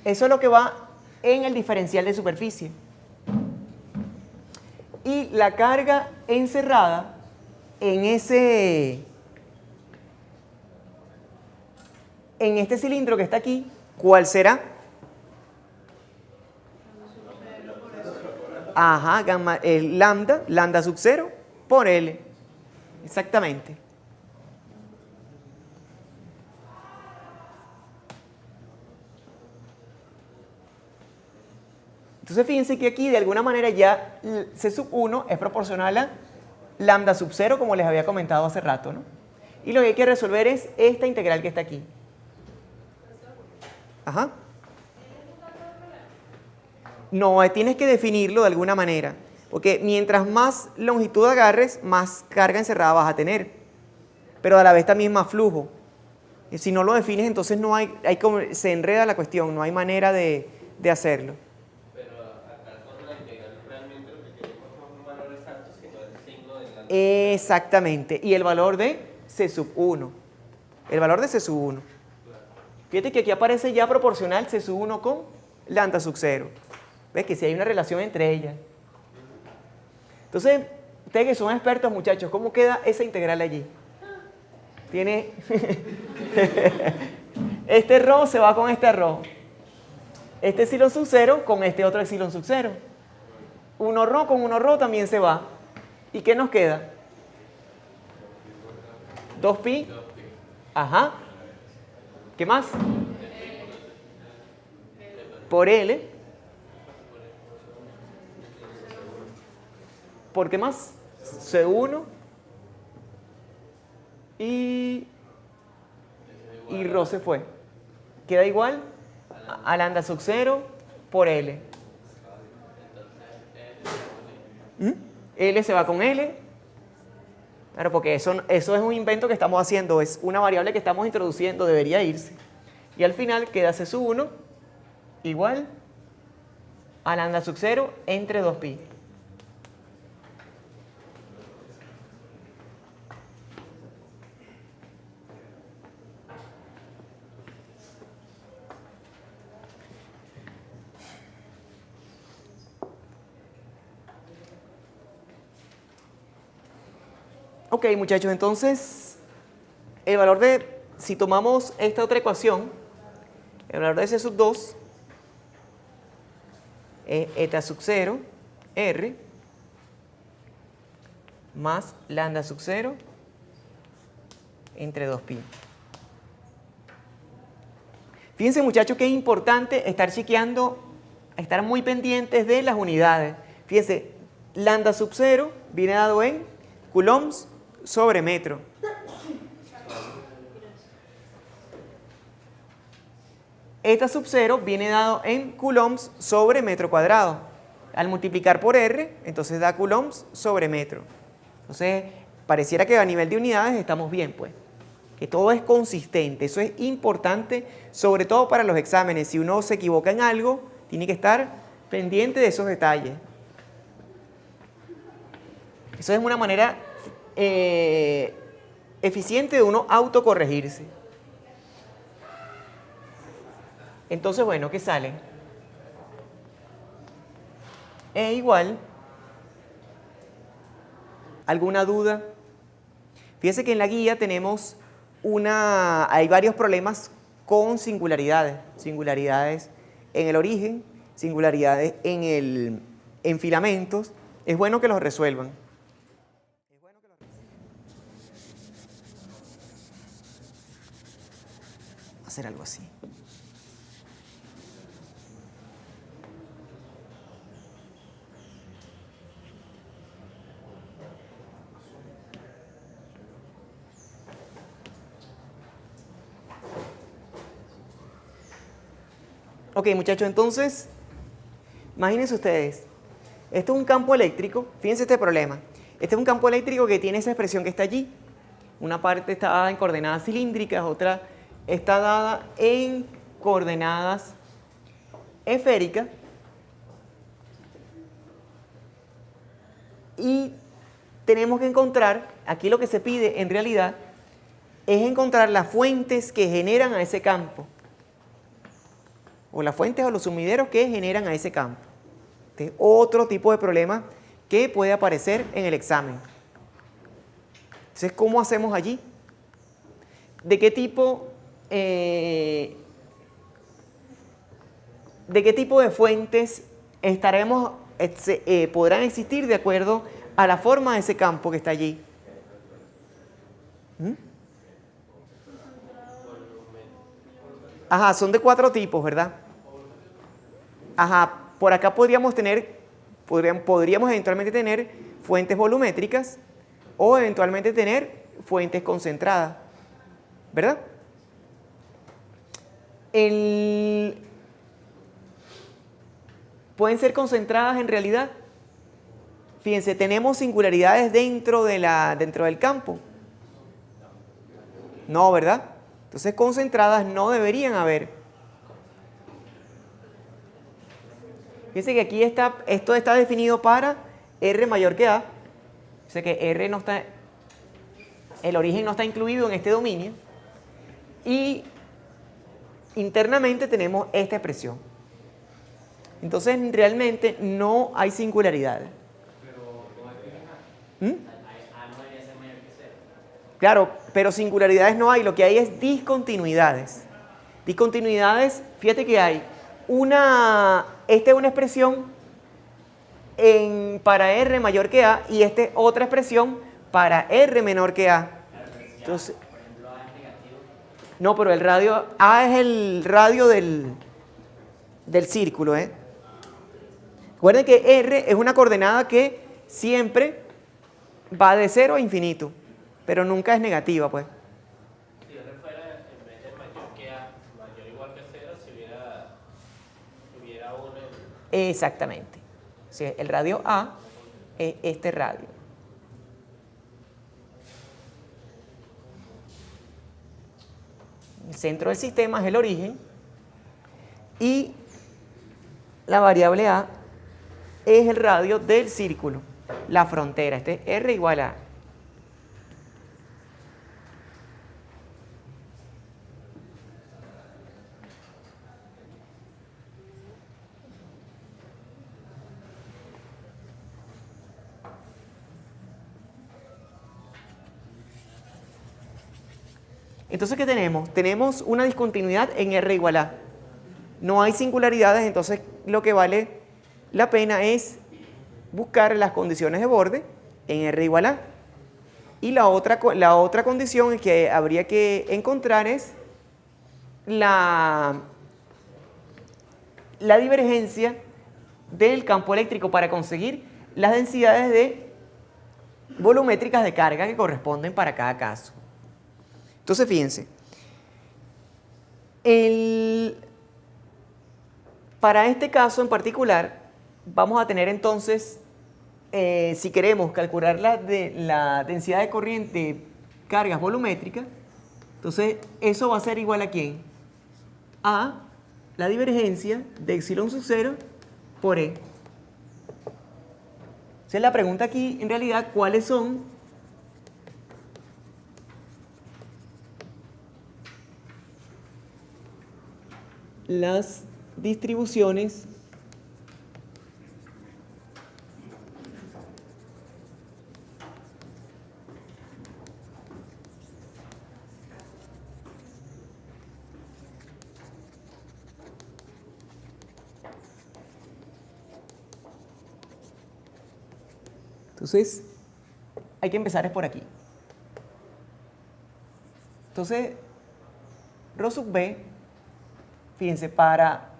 Eso es lo que va en el diferencial de superficie. Y la carga encerrada en este cilindro que está aquí, ¿cuál será? Ajá, lambda sub 0 por L. Exactamente. Entonces fíjense que aquí de alguna manera ya C sub 1 es proporcional a lambda sub 0, como les había comentado hace rato, ¿no? Y lo que hay que resolver es esta integral que está aquí. Ajá. No, tienes que definirlo de alguna manera, porque mientras más longitud agarres, más carga encerrada vas a tener, pero a la vez también más flujo. Y si no lo defines, entonces no se enreda la cuestión, no hay manera de hacerlo. Exactamente, y el valor de C sub 1. El valor de C sub 1. Fíjate que aquí aparece ya proporcional C sub 1 con lambda sub 0. ¿Ves que si hay una relación entre ellas? Entonces, ustedes que son expertos, muchachos, ¿cómo queda esa integral allí? Tiene este rho se va con este rho. Este epsilon sub 0 con este otro epsilon sub 0. 1 rho con 1 rho también se va. ¿Y qué nos queda? 2pi. Ajá. ¿Qué más? Por L. ¿Por qué más? C1. Y rho se fue. Queda igual a lambda sub 0 por L. L se va con L. Claro, porque eso es un invento que estamos haciendo, es una variable que estamos introduciendo, debería irse. Y al final queda C sub 1 igual a lambda sub 0 entre 2pi. Ok, muchachos, entonces, si tomamos esta otra ecuación, el valor de C sub 2 es eta sub 0, R, más lambda sub 0, entre 2pi. Fíjense, muchachos, que es importante estar chequeando, estar muy pendientes de las unidades. Fíjense, lambda sub 0 viene dado en coulombs sobre metro. Eta sub 0 viene dado en coulombs sobre metro cuadrado. Al multiplicar por R, entonces da coulombs sobre metro. Entonces, pareciera que a nivel de unidades estamos bien, pues. Que todo es consistente. Eso es importante, sobre todo para los exámenes. Si uno se equivoca en algo, tiene que estar pendiente de esos detalles. Eso es una manera eficiente de uno autocorregirse. Entonces, bueno, ¿qué sale? E igual. ¿Alguna duda? Fíjense que en la guía tenemos hay varios problemas con singularidades. Singularidades en el origen, singularidades en filamentos. Es bueno que los resuelvan. Hacer algo así. Ok, muchachos, entonces, imagínense ustedes, esto es un campo eléctrico, fíjense este problema. Este es un campo eléctrico que tiene esa expresión que está allí. Una parte está dada en coordenadas cilíndricas, otra está dada en coordenadas esféricas. Y tenemos que encontrar, aquí lo que se pide en realidad, es encontrar las fuentes que generan a ese campo. O las fuentes o los sumideros que generan a ese campo. Este es otro tipo de problema que puede aparecer en el examen. Entonces, ¿cómo hacemos allí? ¿De qué tipo de fuentes podrán existir de acuerdo a la forma de ese campo que está allí? Ajá, son de 4 tipos, ¿verdad? Ajá, por acá podríamos eventualmente tener fuentes volumétricas o eventualmente tener fuentes concentradas, ¿verdad? Pueden ser concentradas en realidad. Fíjense, tenemos singularidades dentro del campo. No, ¿verdad? Entonces, concentradas no deberían haber. Fíjense que aquí esto está definido para R mayor que A. O sea que R no está, el origen no está incluido en este dominio. Y internamente tenemos esta expresión. Entonces, realmente no hay singularidades. Claro, pero singularidades no hay, lo que hay es discontinuidades. Discontinuidades, fíjate que hay esta es una expresión para R mayor que A y esta es otra expresión para R menor que A. Entonces, no, pero el radio A es el radio del círculo, ¿eh? Recuerden que R es una coordenada que siempre va de 0 a infinito, pero nunca es negativa, pues. Si R fuera en vez de mayor que A, mayor o igual que 0, si hubiera 1 en... Exactamente. O sea, el radio A es este radio. El centro del sistema es el origen y la variable A es el radio del círculo, la frontera. Este es R igual a. Entonces, ¿qué tenemos? Tenemos una discontinuidad en R igual a. No hay singularidades, entonces lo que vale la pena es buscar las condiciones de borde en R igual a. Y la otra condición que habría que encontrar es la divergencia del campo eléctrico para conseguir las densidades volumétricas de carga que corresponden para cada caso. Entonces, fíjense, para este caso en particular, vamos a tener entonces, si queremos calcular la densidad de corriente cargas volumétricas, entonces eso va a ser igual a ¿quién? A la divergencia de epsilon sub 0 por E. Entonces la pregunta aquí, en realidad, ¿cuáles son las distribuciones Entonces, hay que empezar es por aquí. Entonces, Rho sub B, fíjense, para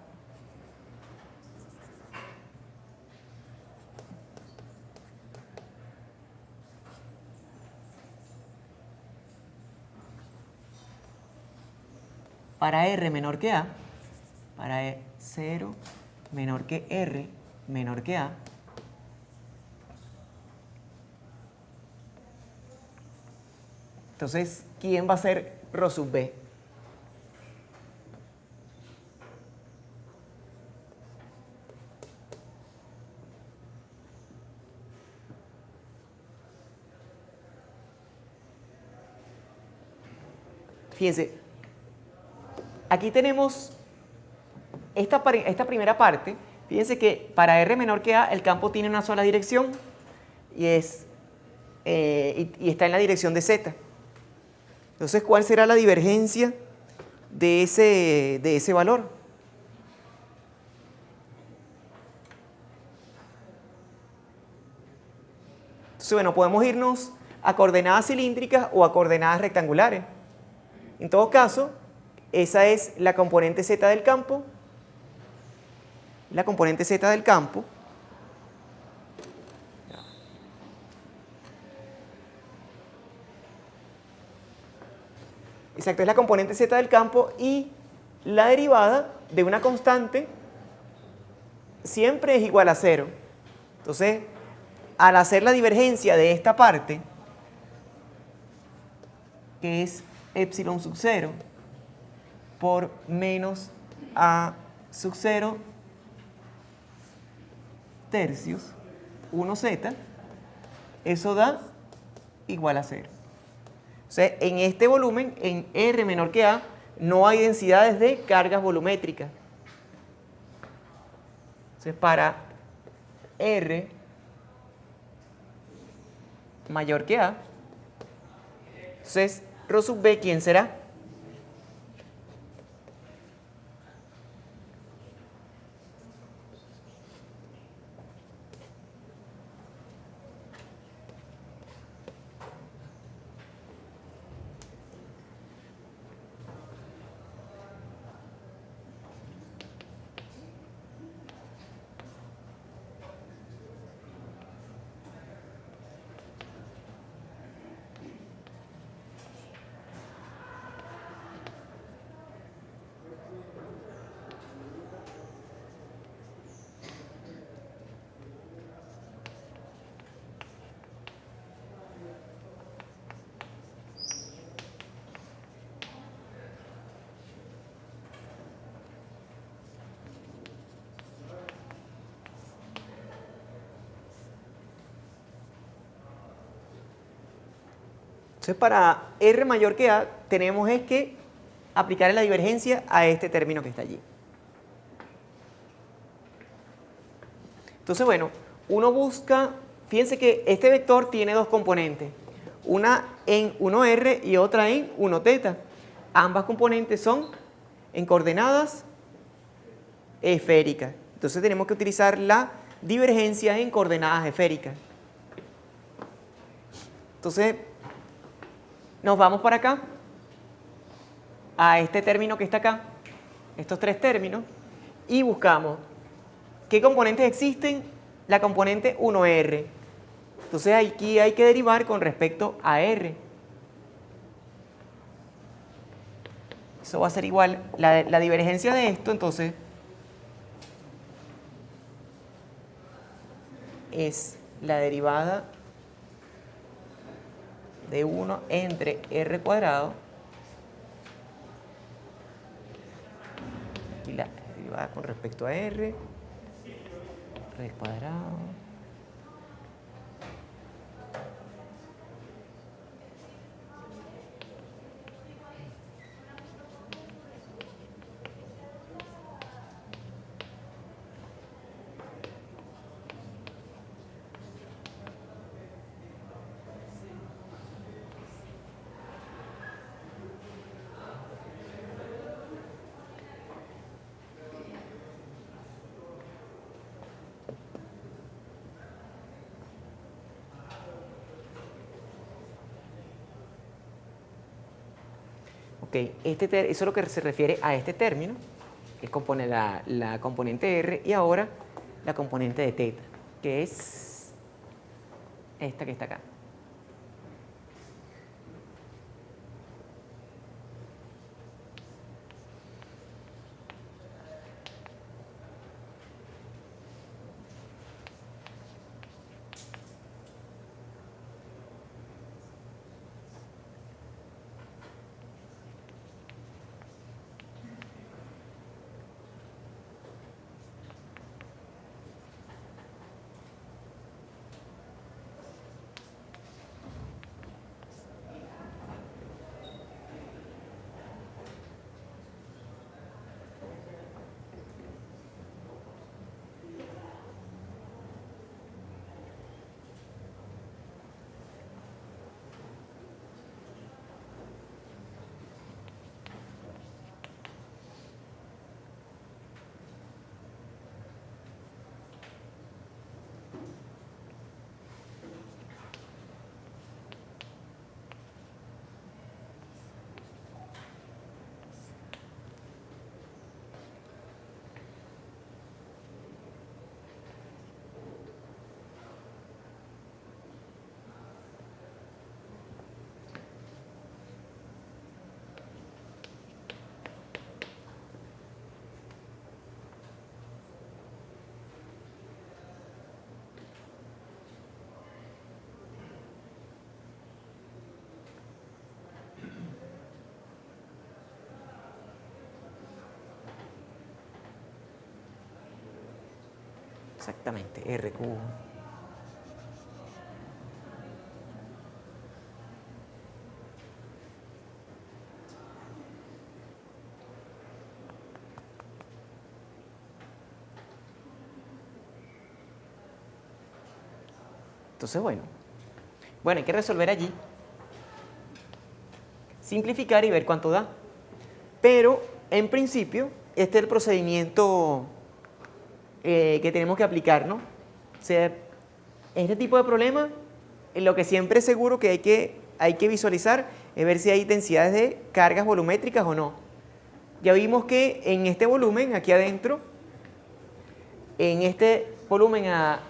R menor que A, para 0 menor que R menor que A, entonces, ¿quién va a ser Rho sub B? Fíjense, aquí tenemos esta primera parte. Fíjense que para R menor que A el campo tiene una sola dirección y está en la dirección de Z. Entonces, ¿cuál será la divergencia de ese valor? Entonces, bueno, podemos irnos a coordenadas cilíndricas o a coordenadas rectangulares. En todo caso, esa es la componente Z del campo. La componente Z del campo. Exacto, es la componente Z del campo y la derivada de una constante siempre es igual a 0. Entonces, al hacer la divergencia de esta parte, que es epsilon sub 0 por menos A sub 0 tercios 1z, eso da igual a 0. O sea, en este volumen, en R menor que A, no hay densidades de cargas volumétricas. Entonces, para R mayor que A, entonces, Rho sub B, ¿quién será? Entonces, para R mayor que A, tenemos es que aplicar la divergencia a este término que está allí. Entonces, bueno, uno busca, fíjense que este vector tiene dos componentes, una en 1R y otra en 1θ. Ambas componentes son en coordenadas esféricas. Entonces tenemos que utilizar la divergencia en coordenadas esféricas. Entonces, nos vamos para acá, a este término que está acá, estos tres términos, y buscamos qué componentes existen, la componente 1R. Entonces aquí hay que derivar con respecto a R. Eso va a ser igual, la divergencia de esto, entonces, es la derivada de 1 entre R cuadrado, y la derivada con respecto a R cuadrado, ok, eso es lo que se refiere a este término, que compone la componente R, y ahora la componente de teta, que es esta que está acá. Exactamente, R cubo. Entonces, bueno, hay que resolver allí, simplificar y ver cuánto da. Pero, en principio, este es el procedimiento que tenemos que aplicar, ¿no? O sea, este tipo de problema, lo que siempre es seguro que hay que visualizar es ver si hay densidades de cargas volumétricas o no. Ya vimos que en este volumen, aquí adentro,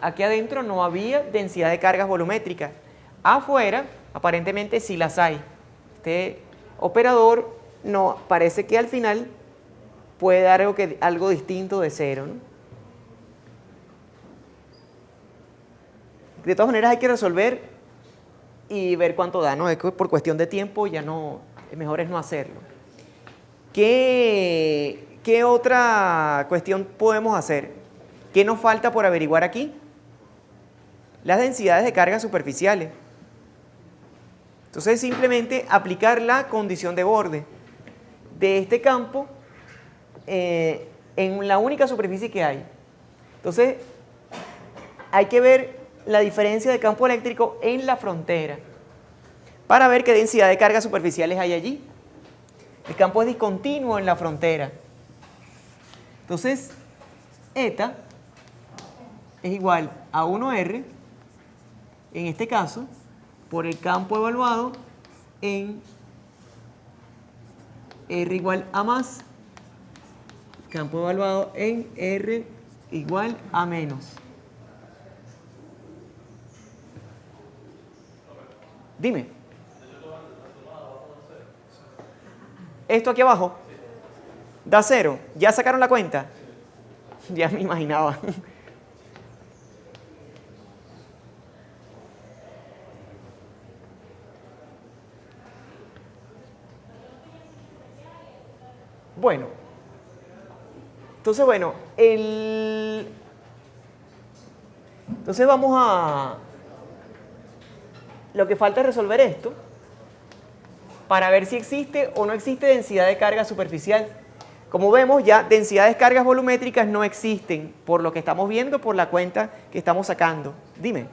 aquí adentro no había densidad de cargas volumétricas. Afuera, aparentemente sí las hay. Este operador no, parece que al final puede dar algo distinto de cero, ¿no? De todas maneras hay que resolver y ver cuánto da, ¿no? Es que por cuestión de tiempo ya no, mejor es no hacerlo. ¿Qué otra cuestión podemos hacer? ¿Qué nos falta por averiguar aquí? Las densidades de cargas superficiales. Entonces simplemente aplicar la condición de borde de este campo en la única superficie que hay. Entonces hay que ver la diferencia de campo eléctrico en la frontera para ver qué densidad de cargas superficiales hay allí. El campo es discontinuo en la frontera. Entonces, eta es igual a 1R, en este caso, por el campo evaluado en R igual a más, campo evaluado en R igual a menos. Dime. Esto aquí abajo da 0. ¿Ya sacaron la cuenta? Ya me imaginaba. Bueno. Entonces, bueno, entonces vamos a... Lo que falta es resolver esto para ver si existe o no existe densidad de carga superficial. Como vemos, ya densidades de cargas volumétricas no existen por lo que estamos viendo, por la cuenta que estamos sacando. Dime.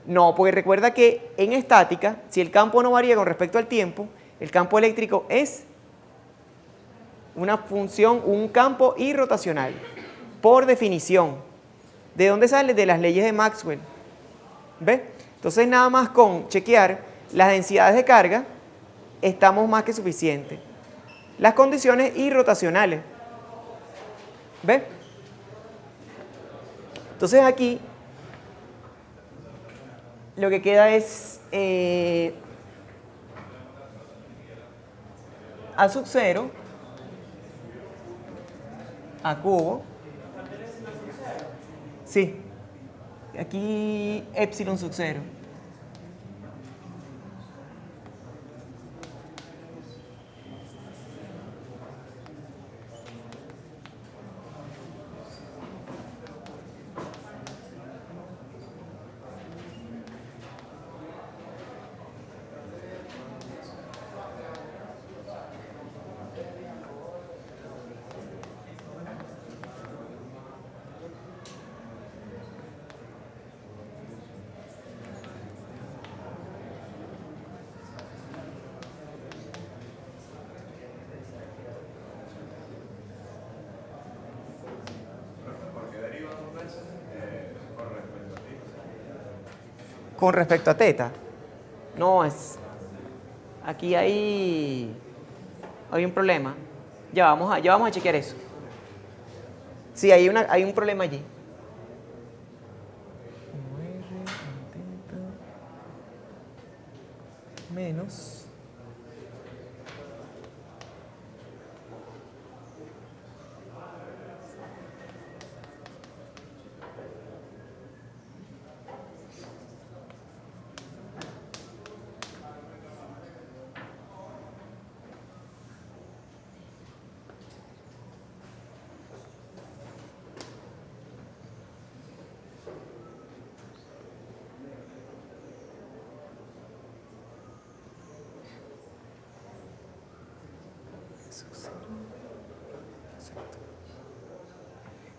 No, porque recuerda que en estática, si el campo no varía con respecto al tiempo, el campo eléctrico es una función, un campo irrotacional, por definición. ¿De dónde sale? De las leyes de Maxwell. ¿Ves? Entonces nada más con chequear las densidades de carga, estamos más que suficientes. Las condiciones irrotacionales. ¿Ves? Entonces aquí lo que queda es A sub 0 A cubo. Sí. Aquí epsilon sub 0. Con respecto a teta. No, es... Aquí hay un problema. Ya vamos a chequear eso. Sí, hay un problema allí. Menos...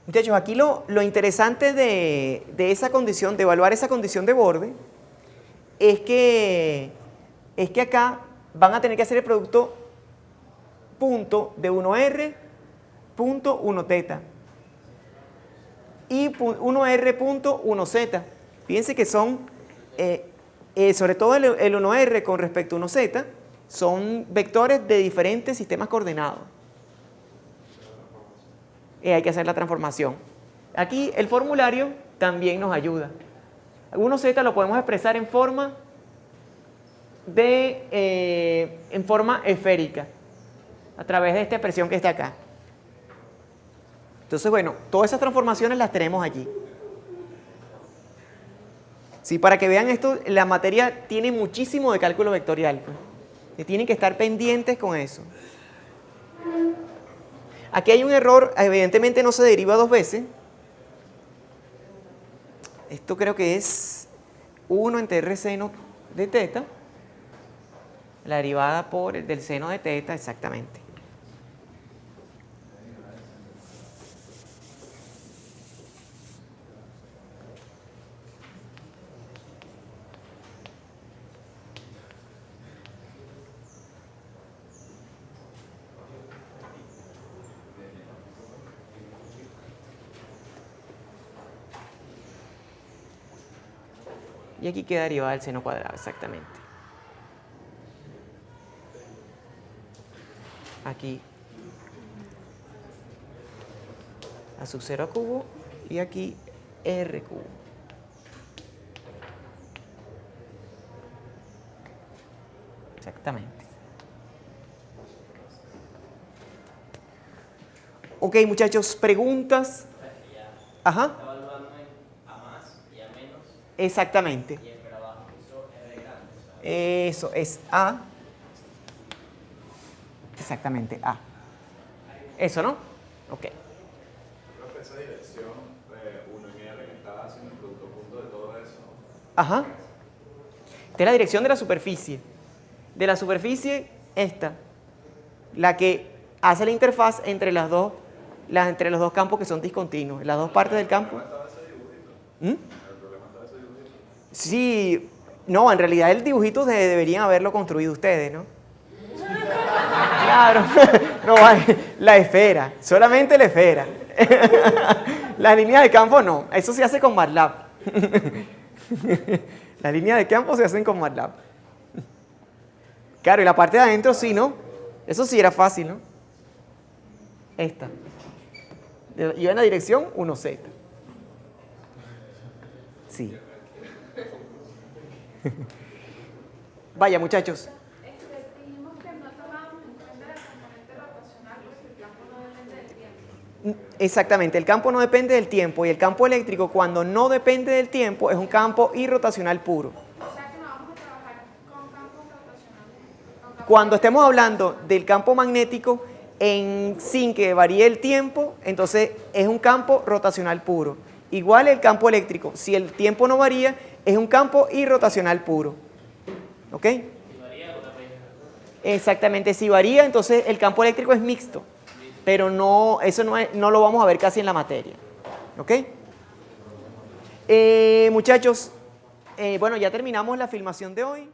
Muchachos, aquí lo interesante de esa condición, de evaluar esa condición de borde, es que acá van a tener que hacer el producto punto de 1R, punto 1 teta y 1R, punto 1 z. Fíjense que son, sobre todo el 1R con respecto a 1 z, son vectores de diferentes sistemas coordenados. Hay que hacer la transformación. Aquí el formulario también nos ayuda. 1 z lo podemos expresar en forma esférica, a través de esta expresión que está acá. Entonces, bueno, todas esas transformaciones las tenemos allí. Sí, para que vean esto, la materia tiene muchísimo de cálculo vectorial, pues. Que tienen que estar pendientes con eso. Aquí hay un error, evidentemente no se deriva dos veces. Esto creo que es 1 entre R seno de teta, la derivada del seno de teta, exactamente. Y aquí queda derivada del seno cuadrado, exactamente. Aquí a sub 0 cubo y aquí r cubo. Exactamente. Ok, muchachos, preguntas. Ajá. Está evaluando en a más y a menos Exactamente. y en abajo puso R grande, ¿sabes? Eso es A. Exactamente, A. Eso, ¿no? Ok. Profe, esa dirección 1 en R que está haciendo el producto punto de todo eso. Ajá. Esta es la dirección de la superficie. De la superficie, esta. La que hace la interfaz entre los dos campos que son discontinuos. Las dos partes del campo. ¿Mm? El problema está ese dibujito. Sí. No, en realidad el dibujito deberían haberlo construido ustedes, ¿no? Claro. No, vale. La esfera. Solamente la esfera. La línea de campo no. Eso se hace con MATLAB. La línea de campo se hacen con MATLAB. Claro, y la parte de adentro sí, ¿no? Eso sí era fácil, ¿no? Esta. Iba en la dirección 1Z. Sí. Vaya, muchachos. Dijimos que no tomábamos en cuenta la componente rotacional porque el campo no depende del tiempo. Exactamente, el campo no depende del tiempo y el campo eléctrico cuando no depende del tiempo es un campo irrotacional puro. O sea que no vamos a trabajar con campos rotacionales. Cuando estemos hablando del campo magnético sin que varíe el tiempo, entonces es un campo rotacional puro. Igual el campo eléctrico, si el tiempo no varía, es un campo irrotacional puro. ¿Ok? Si varía una vez. Exactamente, si varía, entonces el campo eléctrico es mixto, pero no, eso no lo vamos a ver casi en la materia. ¿Ok? Muchachos, bueno, ya terminamos la filmación de hoy.